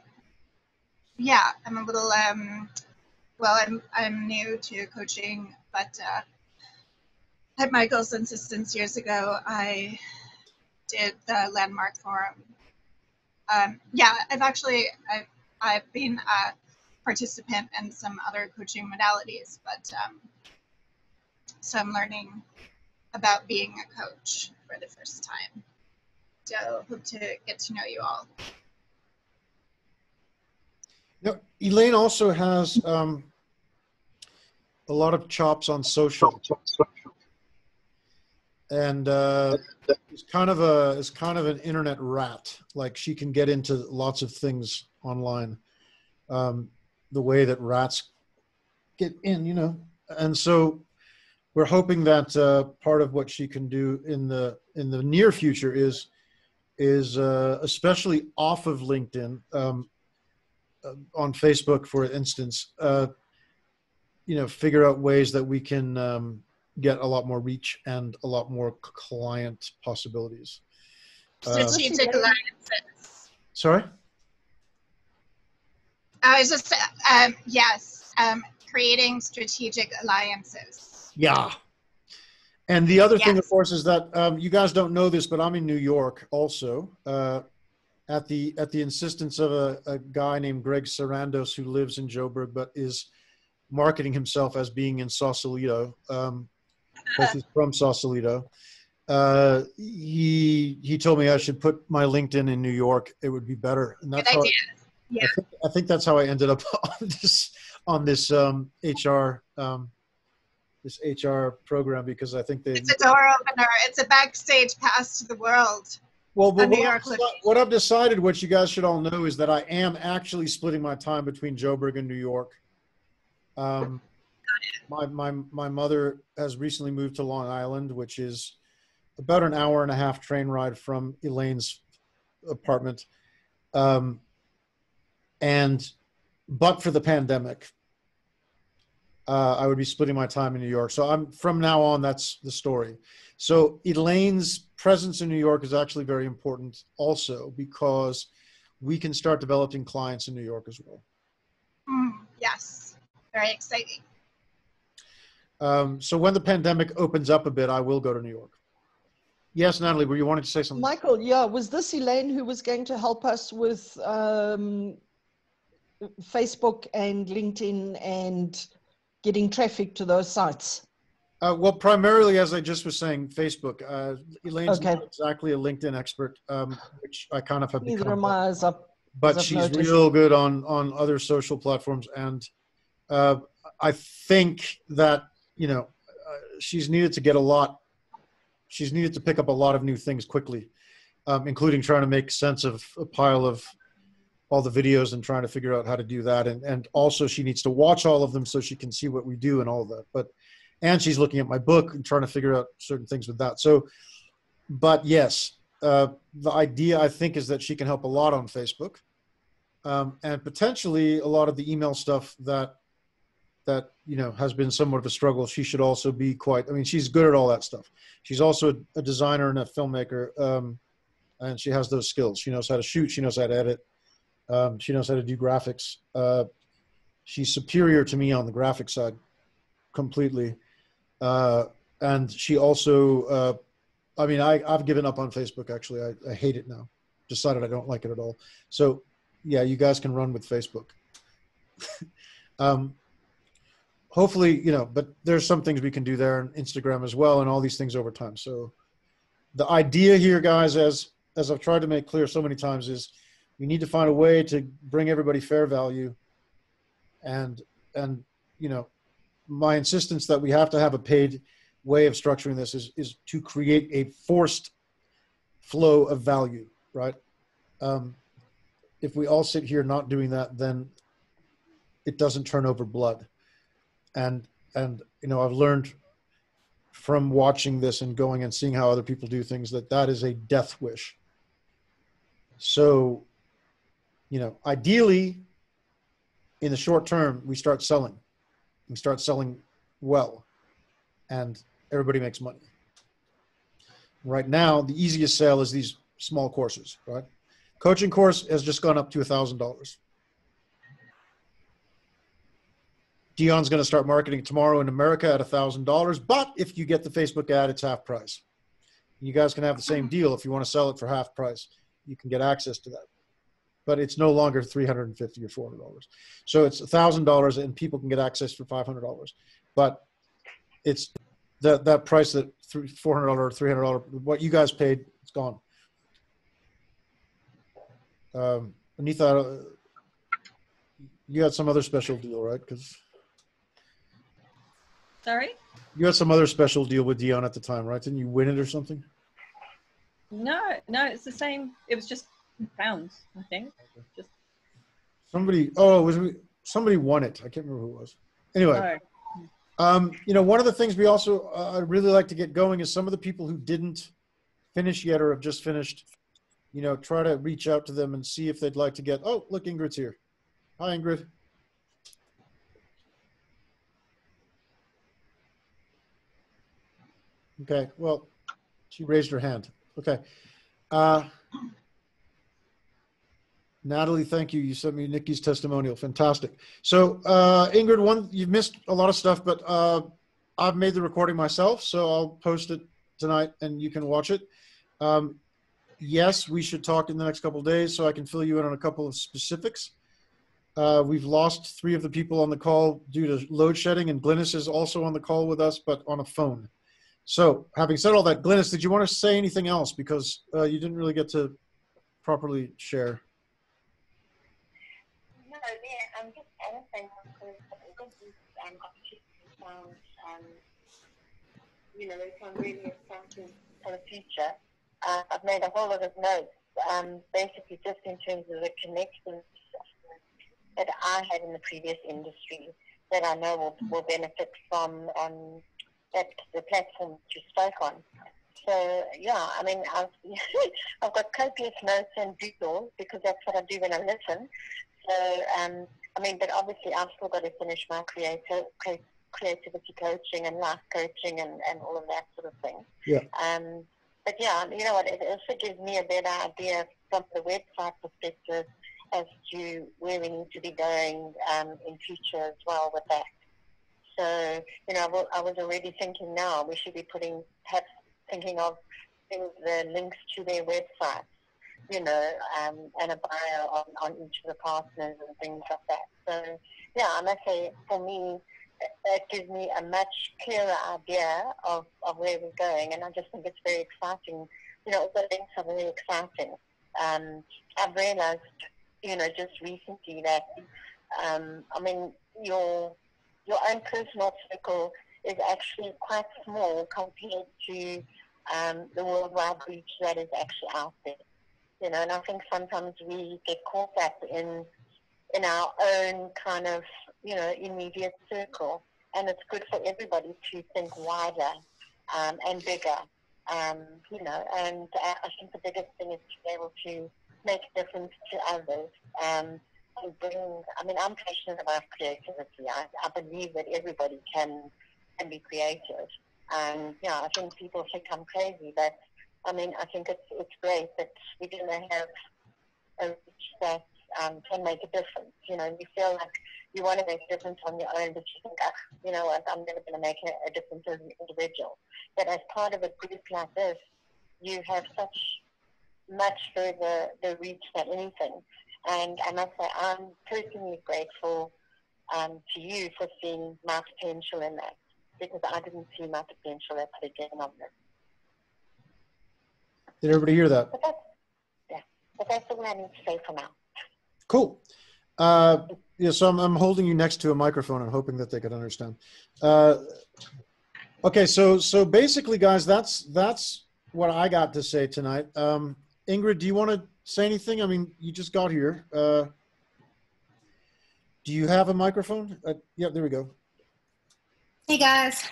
[SPEAKER 9] yeah, I'm a little well, I'm new to coaching, but at Michael's insistence years ago, I did the Landmark Forum. Yeah, I've been a participant in some other coaching modalities, but so I'm learning about being a coach for the first time. So hope to get to know you all.
[SPEAKER 1] Now, Elaine also has a lot of chops on social, and is kind of an internet rat. Like, she can get into lots of things online, the way that rats get in, you know. And so we're hoping that part of what she can do in the near future is especially off of LinkedIn, on Facebook, for instance, you know, figure out ways that we can get a lot more reach and a lot more client possibilities.
[SPEAKER 9] Strategic alliances.
[SPEAKER 1] Sorry?
[SPEAKER 9] I was just, yes, creating strategic alliances.
[SPEAKER 1] Yeah. And the other thing,
[SPEAKER 9] Yes.
[SPEAKER 1] of course, is that you guys don't know this, but I'm in New York also, at the insistence of a guy named Greg Sarandos, who lives in Joburg, but is marketing himself as being in Sausalito, because he's from Sausalito. He told me I should put my LinkedIn in New York. It would be better, and that's
[SPEAKER 9] Good
[SPEAKER 1] how
[SPEAKER 9] idea. Yeah.
[SPEAKER 1] I think that's how I ended up on this HR program, because I think
[SPEAKER 9] It's a door opener. It's a backstage pass to the world.
[SPEAKER 1] Well, but
[SPEAKER 9] New York location.
[SPEAKER 1] what I've decided, what you guys should all know, is that I am actually splitting my time between Joburg and New York. My mother has recently moved to Long Island, which is about an hour and a half train ride from Elaine's apartment. But for the pandemic, I would be splitting my time in New York. So from now on, that's the story. So Elaine's presence in New York is actually very important also, because we can start developing clients in New York as well.
[SPEAKER 9] Yes, very exciting.
[SPEAKER 1] So when the pandemic opens up a bit, I will go to New York. Yes, Natalie, were you wanting to say something?
[SPEAKER 5] Michael, yeah, was this Elaine who was going to help us with Facebook and LinkedIn and getting traffic to those sites?
[SPEAKER 1] Well, primarily, as I just was saying, Facebook. Elaine's
[SPEAKER 5] Okay.
[SPEAKER 1] not exactly a LinkedIn expert, which I kind of have
[SPEAKER 5] Neither
[SPEAKER 1] become.
[SPEAKER 5] am I, as
[SPEAKER 1] But
[SPEAKER 5] I've
[SPEAKER 1] she's
[SPEAKER 5] noticed.
[SPEAKER 1] real good on other social platforms, and I think that, you know, she's needed to get a lot. She's needed to pick up a lot of new things quickly, including trying to make sense of a pile of all the videos and trying to figure out how to do that. And also she needs to watch all of them so she can see what we do and all of that. And she's looking at my book and trying to figure out certain things with that. So, but yes, the idea, I think, is that she can help a lot on Facebook, and potentially a lot of the email stuff that you know has been somewhat of a struggle. She should also be quite. I mean, she's good at all that stuff. She's also a designer and a filmmaker, and she has those skills. She knows how to shoot. She knows how to edit. She knows how to do graphics. She's superior to me on the graphic side, completely. And she also, I mean, I've given up on Facebook, actually. I hate it now. Decided I don't like it at all. So, yeah, you guys can run with Facebook. Hopefully, you know, but there's some things we can do there, and Instagram as well, and all these things over time. So the idea here, guys, as I've tried to make clear so many times, is we need to find a way to bring everybody fair value. And you know, my insistence that we have to have a paid way of structuring this is to create a forced flow of value, right? If we all sit here not doing that, then it doesn't turn over blood. And you know, I've learned from watching this and going and seeing how other people do things that is a death wish. So, you know, ideally, in the short term, we start selling. We start selling well, and everybody makes money. Right now, the easiest sale is these small courses, right? Coaching course has just gone up to $1,000. Dion's going to start marketing tomorrow in America at $1,000, but if you get the Facebook ad, it's half price. You guys can have the same deal. If you want to sell it for half price, you can get access to that. But it's no longer $350 or $400. So it's $1,000, and people can get access for $500. But it's that price, that $400 or $300, what you guys paid, it's gone. Anita, you had some other special deal, right? Because
[SPEAKER 4] Sorry?
[SPEAKER 1] you had some other special deal with Dion at the time, right? Didn't you win it or something?
[SPEAKER 4] No, it's the same. It was just pounds, I think. Just
[SPEAKER 1] somebody won it. I can't remember who it was. Anyway, you know, one of the things we also I'd really like to get going is some of the people who didn't finish yet or have just finished, you know, try to reach out to them and see if they'd like to get, oh, look, Ingrid's here. Hi, Ingrid. Okay, well, she raised her hand. Okay. Natalie, thank you. You sent me Nikki's testimonial. Fantastic. So, Ingrid, you've missed a lot of stuff, but I've made the recording myself, so I'll post it tonight and you can watch it. Yes, we should talk in the next couple of days so I can fill you in on a couple of specifics. We've lost 3 of the people on the call due to load shedding, and Glynis is also on the call with us, but on a phone. So, having said all that, Glynis, did you want to say anything else? Because you didn't really get to properly share.
[SPEAKER 10] No, yeah, I'm just anything because I think these opportunities sound, you know, they sound really exciting for the future. I've made a whole lot of notes, basically just in terms of the connections that I had in the previous industry that I know will benefit from the platform that you spoke on. So, yeah, I mean, I've got copious notes and doodles because that's what I do when I listen. So, I mean, but obviously I've still got to finish my creativity coaching and life coaching and all of that sort of thing.
[SPEAKER 1] Yeah.
[SPEAKER 10] But yeah, you know what, it also gives me a better idea from the website perspective as to where we need to be going in future as well with that. So, you know, I was already thinking now we should be thinking of the links to their website, you know, and a bio on each of the partners and things like that. So, yeah, I must say, for me, it gives me a much clearer idea of where we're going, and I just think it's very exciting. You know, the links are very exciting. I've realized, you know, just recently that, I mean, your own personal circle is actually quite small compared to the worldwide reach that is actually out there. You know, and I think sometimes we get caught up in our own kind of, you know, immediate circle, and it's good for everybody to think wider and bigger, you know, and I think the biggest thing is to be able to make a difference to others and bring, I mean, I'm passionate about creativity. I believe that everybody can be creative, and yeah, I think people think I'm crazy, but I mean, I think it's great that we're going to have a reach that can make a difference. You know, you feel like you want to make a difference on your own, but you think, you know what, I'm never going to make a difference as an individual. But as part of a group like this, you have such much further the reach than anything. And I must say, I'm personally grateful to you for seeing my potential in that, because I didn't see my potential at the beginning of this.
[SPEAKER 1] Did everybody hear that?
[SPEAKER 10] But that's all I need to say for now.
[SPEAKER 1] Cool. Yeah, so I'm holding you next to a microphone and hoping that they could understand. Okay, so basically, guys, that's what I got to say tonight. Ingrid, do you want to say anything? I mean, you just got here. Do you have a microphone? Yeah, there we go.
[SPEAKER 11] Hey guys.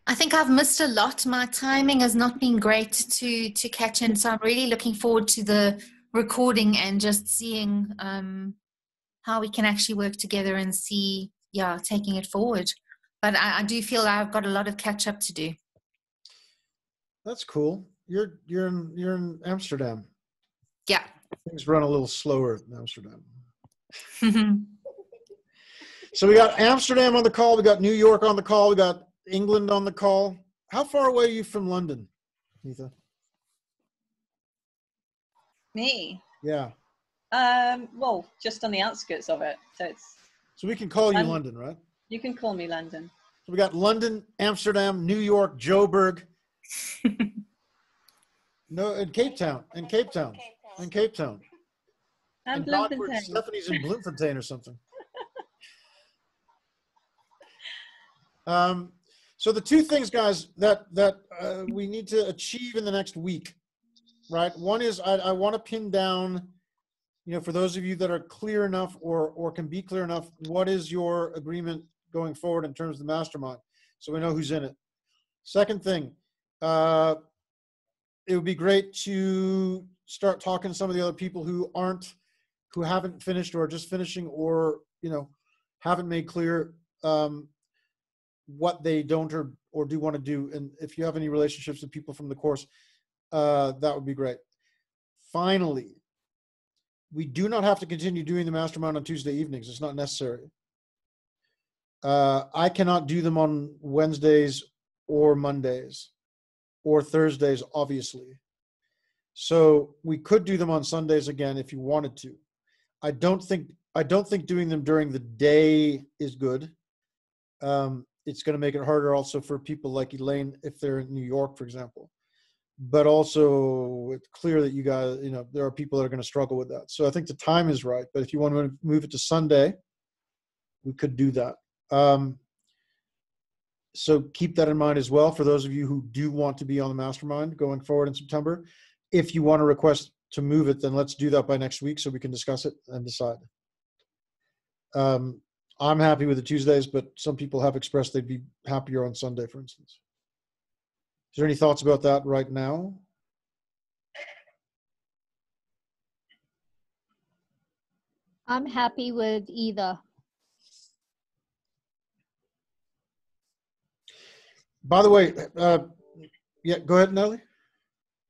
[SPEAKER 11] I think I've missed a lot. My timing has not been great to catch in, so I'm really looking forward to the recording and just seeing how we can actually work together and see, yeah, taking it forward. But I do feel I've got a lot of catch up to do.
[SPEAKER 1] That's cool. You're in Amsterdam.
[SPEAKER 11] Yeah.
[SPEAKER 1] Things run a little slower in Amsterdam. So we got Amsterdam on the call. We got New York on the call. We got England on the call. How far away are you from London, Nitha?
[SPEAKER 4] Me?
[SPEAKER 1] Yeah.
[SPEAKER 4] Well, just on the outskirts of it.
[SPEAKER 1] So we can call you London, right?
[SPEAKER 4] You can call me London.
[SPEAKER 1] So we got London, Amsterdam, New York, Joburg. No, and Cape Town. And Cape Town.
[SPEAKER 4] And Bloemfontein.
[SPEAKER 1] Stephanie's in Bloemfontein or something. So the two things, guys, that we need to achieve in the next week, right? One is I want to pin down, you know, for those of you that are clear enough or can be clear enough, what is your agreement going forward in terms of the mastermind, so we know who's in it. Second thing, it would be great to start talking to some of the other people who haven't finished or are just finishing, or, you know, haven't made clear what they don't or do want to do. And if you have any relationships with people from the course, that would be great. Finally, we do not have to continue doing the mastermind on Tuesday evenings. It's not necessary. I cannot do them on Wednesdays or Mondays or Thursdays, obviously. So we could do them on Sundays again if you wanted to. I don't think doing them during the day is good. It's going to make it harder also for people like Elaine if they're in New York, for example. But also it's clear that you guys, you know, there are people that are going to struggle with that. So I think the time is right. But if you want to move it to Sunday, we could do that. So keep that in mind as well for those of you who do want to be on the mastermind going forward in September. If you want to request to move it, then let's do that by next week so we can discuss it and decide. I'm happy with the Tuesdays, but some people have expressed they'd be happier on Sunday, for instance. Is there any thoughts about that right now?
[SPEAKER 7] I'm happy with either.
[SPEAKER 1] By the way, yeah, go ahead, Natalie.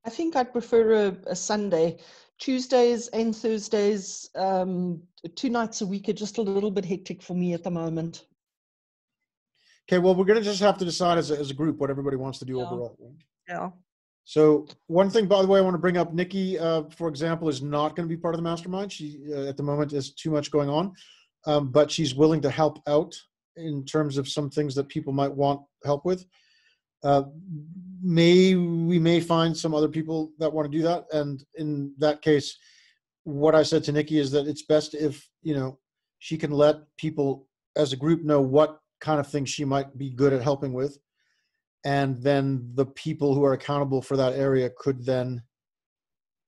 [SPEAKER 5] I think I'd prefer a Sunday. Tuesdays and Thursdays, 2 nights a week are just a little bit hectic for me at the moment.
[SPEAKER 1] Okay, well, we're going to just have to decide as a group what everybody wants to do overall.
[SPEAKER 5] Yeah.
[SPEAKER 1] So one thing, by the way, I want to bring up, Nikki, for example, is not going to be part of the mastermind. She, at the moment, has too much going on, but she's willing to help out in terms of some things that people might want help with. We may find some other people that want to do that. And in that case, what I said to Nikki is that it's best if, you know, she can let people as a group know what kind of things she might be good at helping with. And then the people who are accountable for that area could then,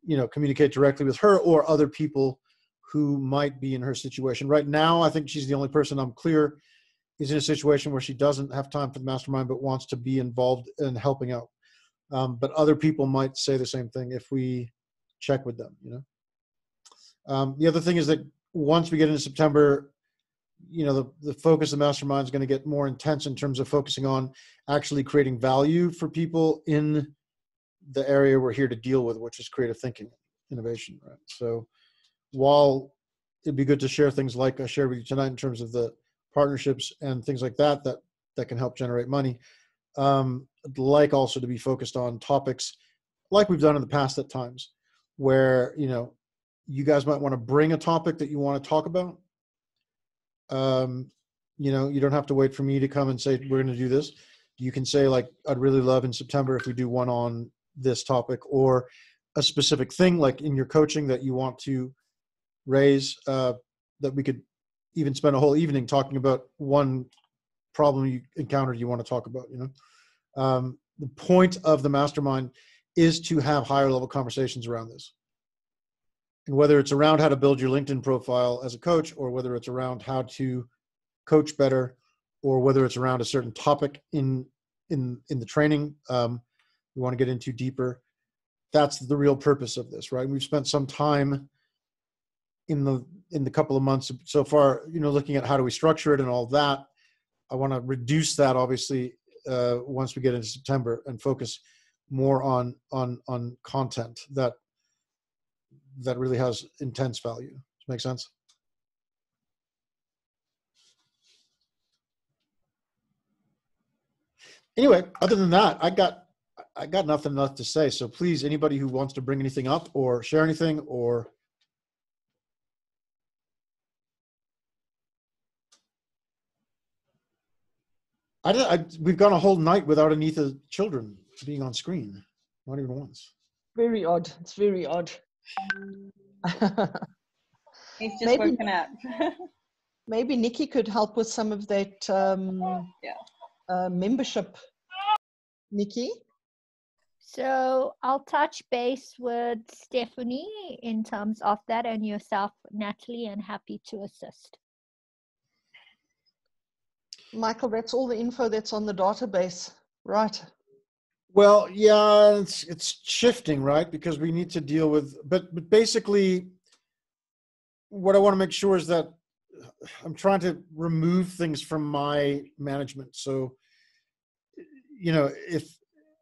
[SPEAKER 1] you know, communicate directly with her or other people who might be in her situation. Right now, I think she's the only person I'm clear is in a situation where she doesn't have time for the mastermind but wants to be involved in helping out. But other people might say the same thing if we check with them, you know. The other thing is that once we get into September, you know, the focus of the mastermind is going to get more intense in terms of focusing on actually creating value for people in the area we're here to deal with, which is creative thinking, innovation, right? So while it'd be good to share things like I shared with you tonight in terms of the partnerships and things like that that can help generate money. I'd like also to be focused on topics like we've done in the past at times, where you guys might want to bring a topic that you want to talk about. You don't have to wait for me to come and say we're going to do this. You can say, like, I'd really love in September if we do one on this topic, or a specific thing like in your coaching that you want to raise, that we could even spend a whole evening talking about one problem you encountered you want to talk about. The point of the mastermind is to have higher level conversations around this. And whether it's around how to build your LinkedIn profile as a coach, or whether it's around how to coach better, or whether it's around a certain topic in the training we want to get into deeper, that's the real purpose of this, right? We've spent some time in the couple of months so far, looking at how do we structure it and all that. I want to reduce that, obviously, once we get into September, and focus more on content that really has intense value. Does that make sense? Anyway, other than that, I got nothing left to say. So please, anybody who wants to bring anything up or share anything, or we've gone a whole night without Anita's children being on screen, not even once.
[SPEAKER 5] Very odd. It's very odd.
[SPEAKER 4] He's just woken up.
[SPEAKER 5] Maybe Nikki could help with some of that membership. Nikki?
[SPEAKER 7] So I'll touch base with Stephanie in terms of that, and yourself, Natalie, and happy to assist.
[SPEAKER 5] Michael, that's all the info that's on the database, right?
[SPEAKER 1] Well, yeah, it's shifting, right? Because we need to deal with, but basically what I want to make sure is that I'm trying to remove things from my management. So,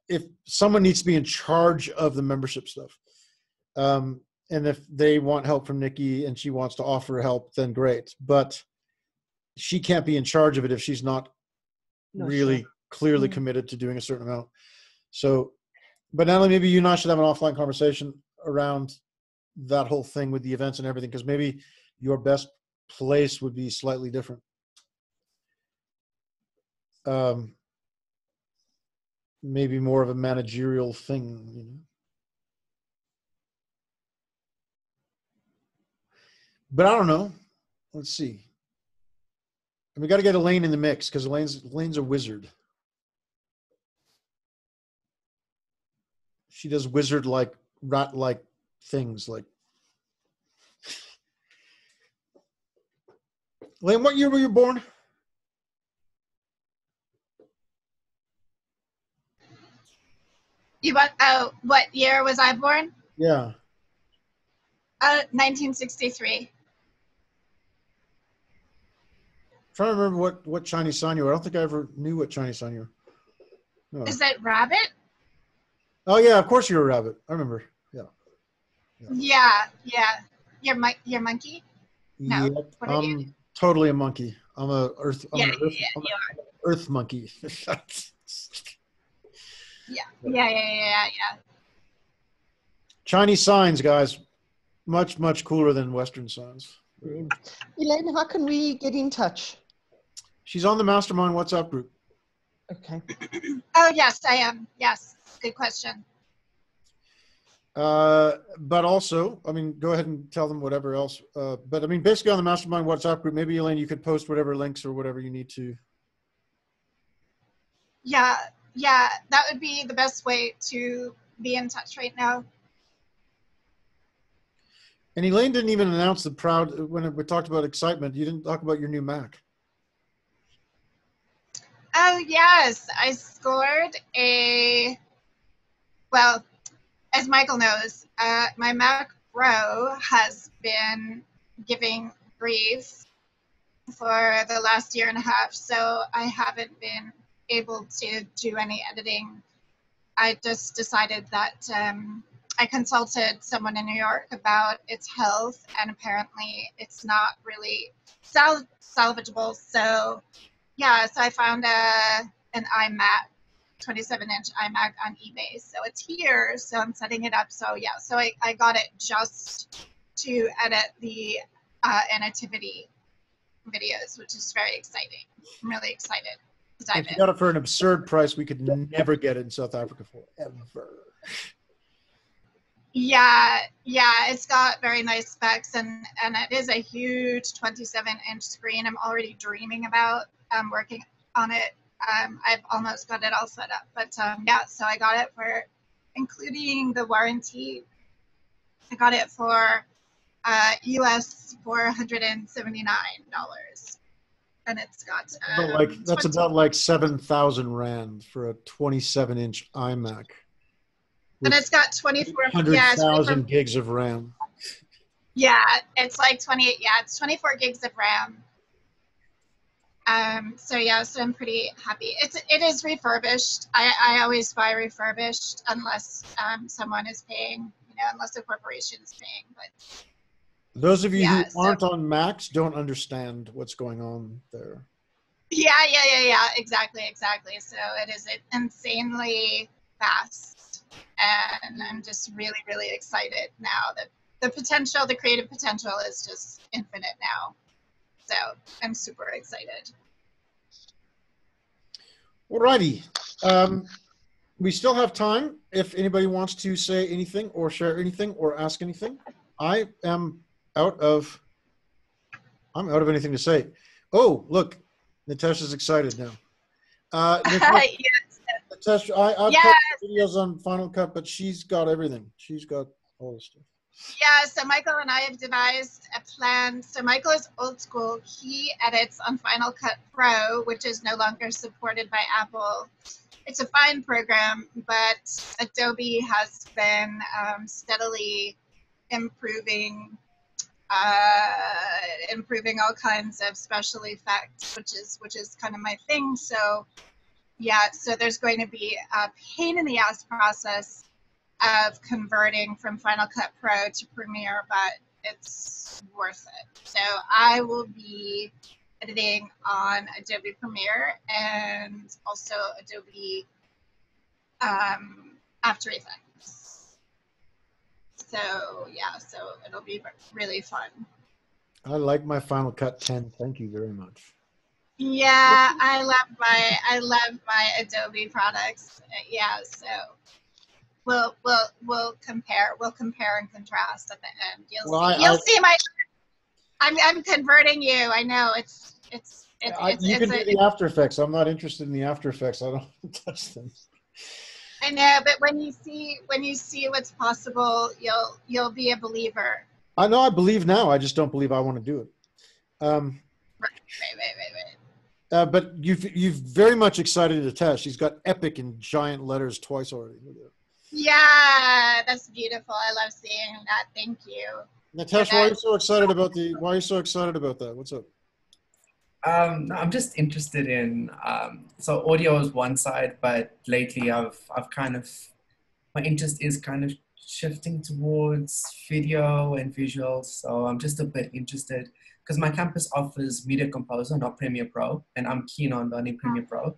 [SPEAKER 1] if someone needs to be in charge of the membership stuff, and if they want help from Nikki and she wants to offer help, then great. But she can't be in charge of it if she's not really clearly committed to doing a certain amount. So, but Natalie, maybe you and I should have an offline conversation around that whole thing with the events and everything, because maybe your best place would be slightly different. Maybe more of a managerial thing, But I don't know. Let's see. And we got to get Elaine in the mix, because Elaine's a wizard. She does wizard-like, rat-like things. Like, Elaine, what year were you born?
[SPEAKER 9] You want? Oh, what year was I born?
[SPEAKER 1] Yeah.
[SPEAKER 9] 1963.
[SPEAKER 1] I'm trying to remember what Chinese sign you were. I don't think I ever knew what Chinese sign you were. No.
[SPEAKER 9] Is that rabbit?
[SPEAKER 1] Oh yeah, of course you're a rabbit. I remember.
[SPEAKER 9] Yeah. You're monkey? No.
[SPEAKER 1] Yep.
[SPEAKER 9] What are you?
[SPEAKER 1] I'm totally a monkey. I'm a earth. I'm
[SPEAKER 9] Yeah,
[SPEAKER 1] an earth,
[SPEAKER 9] yeah,
[SPEAKER 1] I'm
[SPEAKER 9] you
[SPEAKER 1] an earth monkey.
[SPEAKER 9] Yeah.
[SPEAKER 1] Chinese signs, guys, much cooler than Western signs.
[SPEAKER 5] Elaine, how can we get in touch?
[SPEAKER 1] She's on the Mastermind WhatsApp group.
[SPEAKER 5] Okay.
[SPEAKER 9] Oh, yes, I am. Yes. Good question.
[SPEAKER 1] But also, I mean, go ahead and tell them whatever else. But I mean, basically on the Mastermind WhatsApp group, maybe Elaine, you could post whatever links or whatever you need to.
[SPEAKER 9] Yeah, that would be the best way to be in touch right now.
[SPEAKER 1] And Elaine didn't even announce when we talked about excitement, you didn't talk about your new Mac.
[SPEAKER 9] Oh, yes, I scored well, as Michael knows, my Mac Pro has been giving grief for the last year and a half, so I haven't been able to do any editing. I just decided that I consulted someone in New York about its health, and apparently it's not really salvageable. So yeah, so I found an iMac, 27-inch iMac on eBay. So it's here. So I'm setting it up. So yeah, so I got it just to edit the Innotivity videos, which is very exciting. I'm really excited to dive
[SPEAKER 1] If you
[SPEAKER 9] in.
[SPEAKER 1] got it for an absurd price, we could never get it in South Africa for ever.
[SPEAKER 9] Yeah, it's got very nice specs, and it is a huge 27-inch screen. I'm already dreaming about working on it. I've almost got it all set up, but yeah, so I got it for, including the warranty, I got it for US $479, and it's got
[SPEAKER 1] That's about like 7,000 rand for a 27-inch iMac.
[SPEAKER 9] And it's got
[SPEAKER 1] 100,000 gigs of RAM.
[SPEAKER 9] Yeah, it's like 28. Yeah, it's 24 gigs of RAM. So yeah, so I'm pretty happy. It is refurbished. I always buy refurbished unless someone is paying, unless a corporation is paying. But
[SPEAKER 1] those of you who aren't on Macs don't understand what's going on there.
[SPEAKER 9] Yeah, exactly. So it is insanely fast, and I'm just really, really excited now that the creative potential is just infinite now. So I'm super excited.
[SPEAKER 1] Alrighty. We still have time if anybody wants to say anything or share anything or ask anything. I'm out of anything to say. Oh, look, Natasha's excited now. Natasha, Natasha, I've got videos on Final Cut, but she's got everything. She's got all the stuff.
[SPEAKER 9] Yeah, so Michael and I have devised a plan. So Michael is old school. He edits on Final Cut Pro, which is no longer supported by Apple. It's a fine program, but Adobe has been steadily improving all kinds of special effects, which is kind of my thing. So yeah, so there's going to be a pain in the ass process of converting from Final Cut Pro to Premiere, but it's worth it. So I will be editing on Adobe Premiere and also Adobe After Effects. So yeah, so it'll be really fun.
[SPEAKER 1] I like my Final Cut 10. Thank you very much.
[SPEAKER 9] Yeah, I love my Adobe products. Yeah, so we'll compare and contrast at the end. You'll see my. I'm converting you. I know it's
[SPEAKER 1] you can do the After Effects. I'm not interested in the After Effects. I don't touch them.
[SPEAKER 9] I know, but when you see what's possible, you'll be a believer.
[SPEAKER 1] I know. I believe now. I just don't believe I want to do it.
[SPEAKER 9] Right.
[SPEAKER 1] But you've very much excited Natasha. She's got epic in giant letters twice already.
[SPEAKER 9] Yeah, that's beautiful. I love seeing that. Thank you.
[SPEAKER 1] Natasha, why are you so excited about that? What's up?
[SPEAKER 8] No, I'm just interested in so audio is one side, but lately I've kind of, my interest is kind of shifting towards video and visuals. So I'm just a bit interested because my campus offers Media Composer, not Premiere Pro, and I'm keen on learning Premiere Pro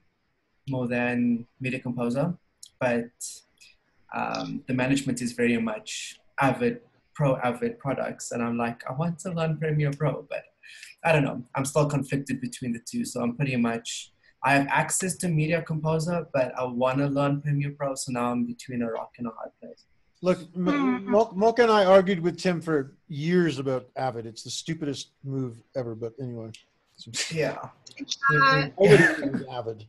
[SPEAKER 8] more than Media Composer. But the management is very much Avid products, and I'm like, I want to learn Premiere Pro, but I don't know. I'm still conflicted between the two, so I'm pretty much, I have access to Media Composer, but I want to learn Premiere Pro, so now I'm between a rock and a hard place.
[SPEAKER 1] Look, Mocha and I argued with Tim for years about Avid. It's the stupidest move ever, but anyway.
[SPEAKER 8] Yeah.
[SPEAKER 1] Avid.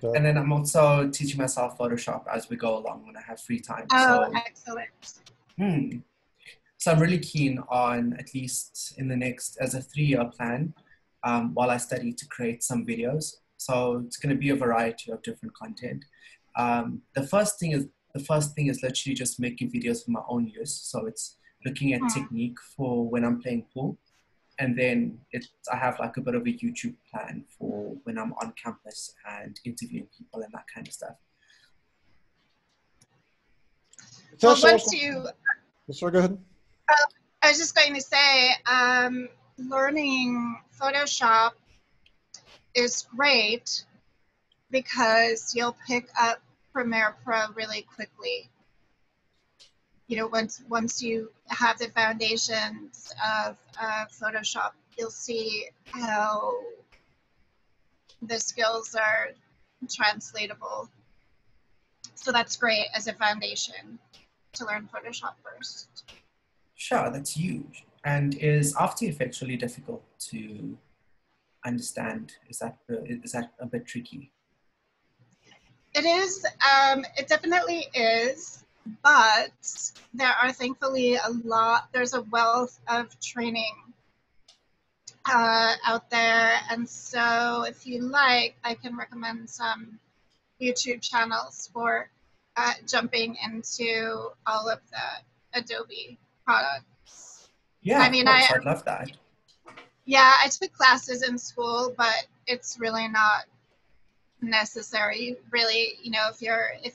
[SPEAKER 8] And then I'm also teaching myself Photoshop as we go along when I have free time.
[SPEAKER 9] Oh, excellent.
[SPEAKER 8] So I'm really keen on, at least in the next, as a 3-year plan, while I study, to create some videos. So it's going to be a variety of different content. The first thing is literally just making videos for my own use. So it's looking at technique for when I'm playing pool. and then I have like a bit of a YouTube plan for when I'm on campus and interviewing people and that kind of stuff.
[SPEAKER 9] Well, once you...
[SPEAKER 1] Sorry, go ahead.
[SPEAKER 9] I was just going to say, learning Photoshop is great because you'll pick up Premiere Pro really quickly. You know, once you have the foundations of Photoshop, you'll see how the skills are translatable. So that's great as a foundation to learn Photoshop first.
[SPEAKER 8] Sure, that's huge. And is After Effects really difficult to understand? Is that a bit tricky?
[SPEAKER 9] It is. It definitely is. But there are thankfully there's a wealth of training out there. And so if you like, I can recommend some YouTube channels for jumping into all of the Adobe products.
[SPEAKER 8] Yeah,
[SPEAKER 9] I mean,
[SPEAKER 8] I'd love that.
[SPEAKER 9] Yeah, I took classes in school, but it's really not necessary. Really, you know, if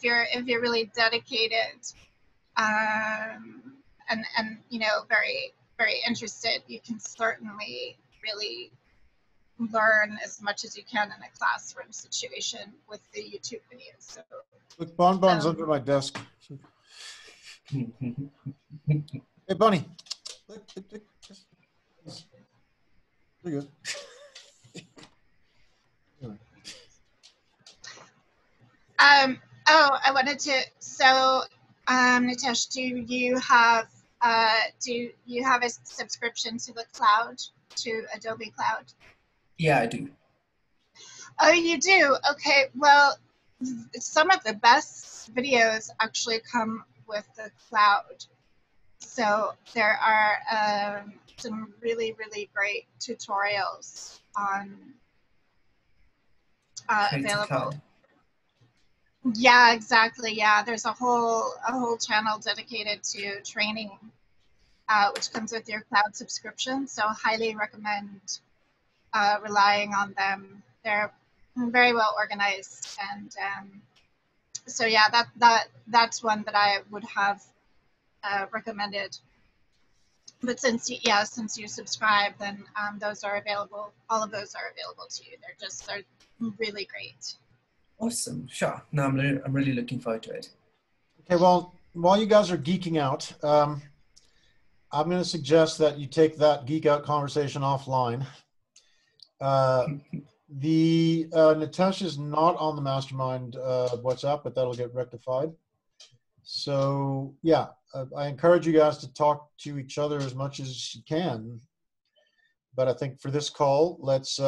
[SPEAKER 9] you're really dedicated, and you know, very very interested, you can certainly really learn as much as you can in a classroom situation with the YouTube videos. So,
[SPEAKER 1] look, Bonbon's under my desk. Hey, Bunny. Look. There you go.
[SPEAKER 9] I wanted to. So, Nitesh, do you have a subscription to the cloud, to Adobe Cloud?
[SPEAKER 8] Yeah, I do.
[SPEAKER 9] Oh, you do? Okay. Well, some of the best videos actually come with the cloud. So there are some really, really great tutorials on available. Yeah, exactly. Yeah, there's a whole channel dedicated to training, which comes with your cloud subscription. So highly recommend relying on them. They're very well organized, and so yeah, that's one that I would have recommended. But since you subscribe, then those are available. All of those are available to you. They're really great.
[SPEAKER 8] Awesome. Sure. No, I'm really looking forward to it.
[SPEAKER 1] Okay, well, while you guys are geeking out, I'm going to suggest that you take that geek out conversation offline. Nitesh is not on the Mastermind WhatsApp, but that'll get rectified. So yeah, I encourage you guys to talk to each other as much as you can. But I think for this call, let's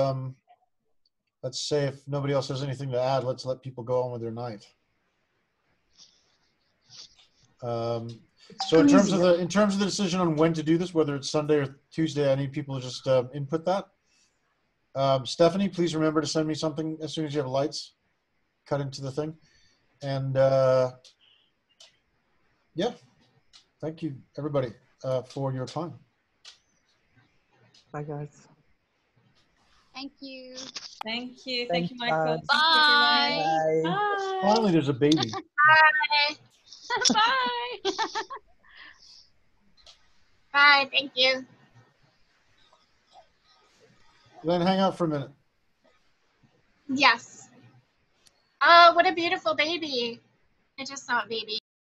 [SPEAKER 1] say if nobody else has anything to add, let's let people go on with their night. So in terms of the decision on when to do this, whether it's Sunday or Tuesday, I need people to just input that. Stephanie, please remember to send me something as soon as you have lights cut into the thing. And yeah, thank you everybody for your time.
[SPEAKER 5] Bye, guys.
[SPEAKER 3] Thank you.
[SPEAKER 4] Thank you. Thank you,
[SPEAKER 5] Thanks,
[SPEAKER 4] Michael.
[SPEAKER 3] Bye.
[SPEAKER 5] Bye.
[SPEAKER 4] Bye.
[SPEAKER 1] Finally, there's a baby.
[SPEAKER 9] Bye.
[SPEAKER 3] Bye.
[SPEAKER 9] Bye. Thank you.
[SPEAKER 1] Then hang out for a minute.
[SPEAKER 9] Yes. Oh, what a beautiful baby! I just saw a baby.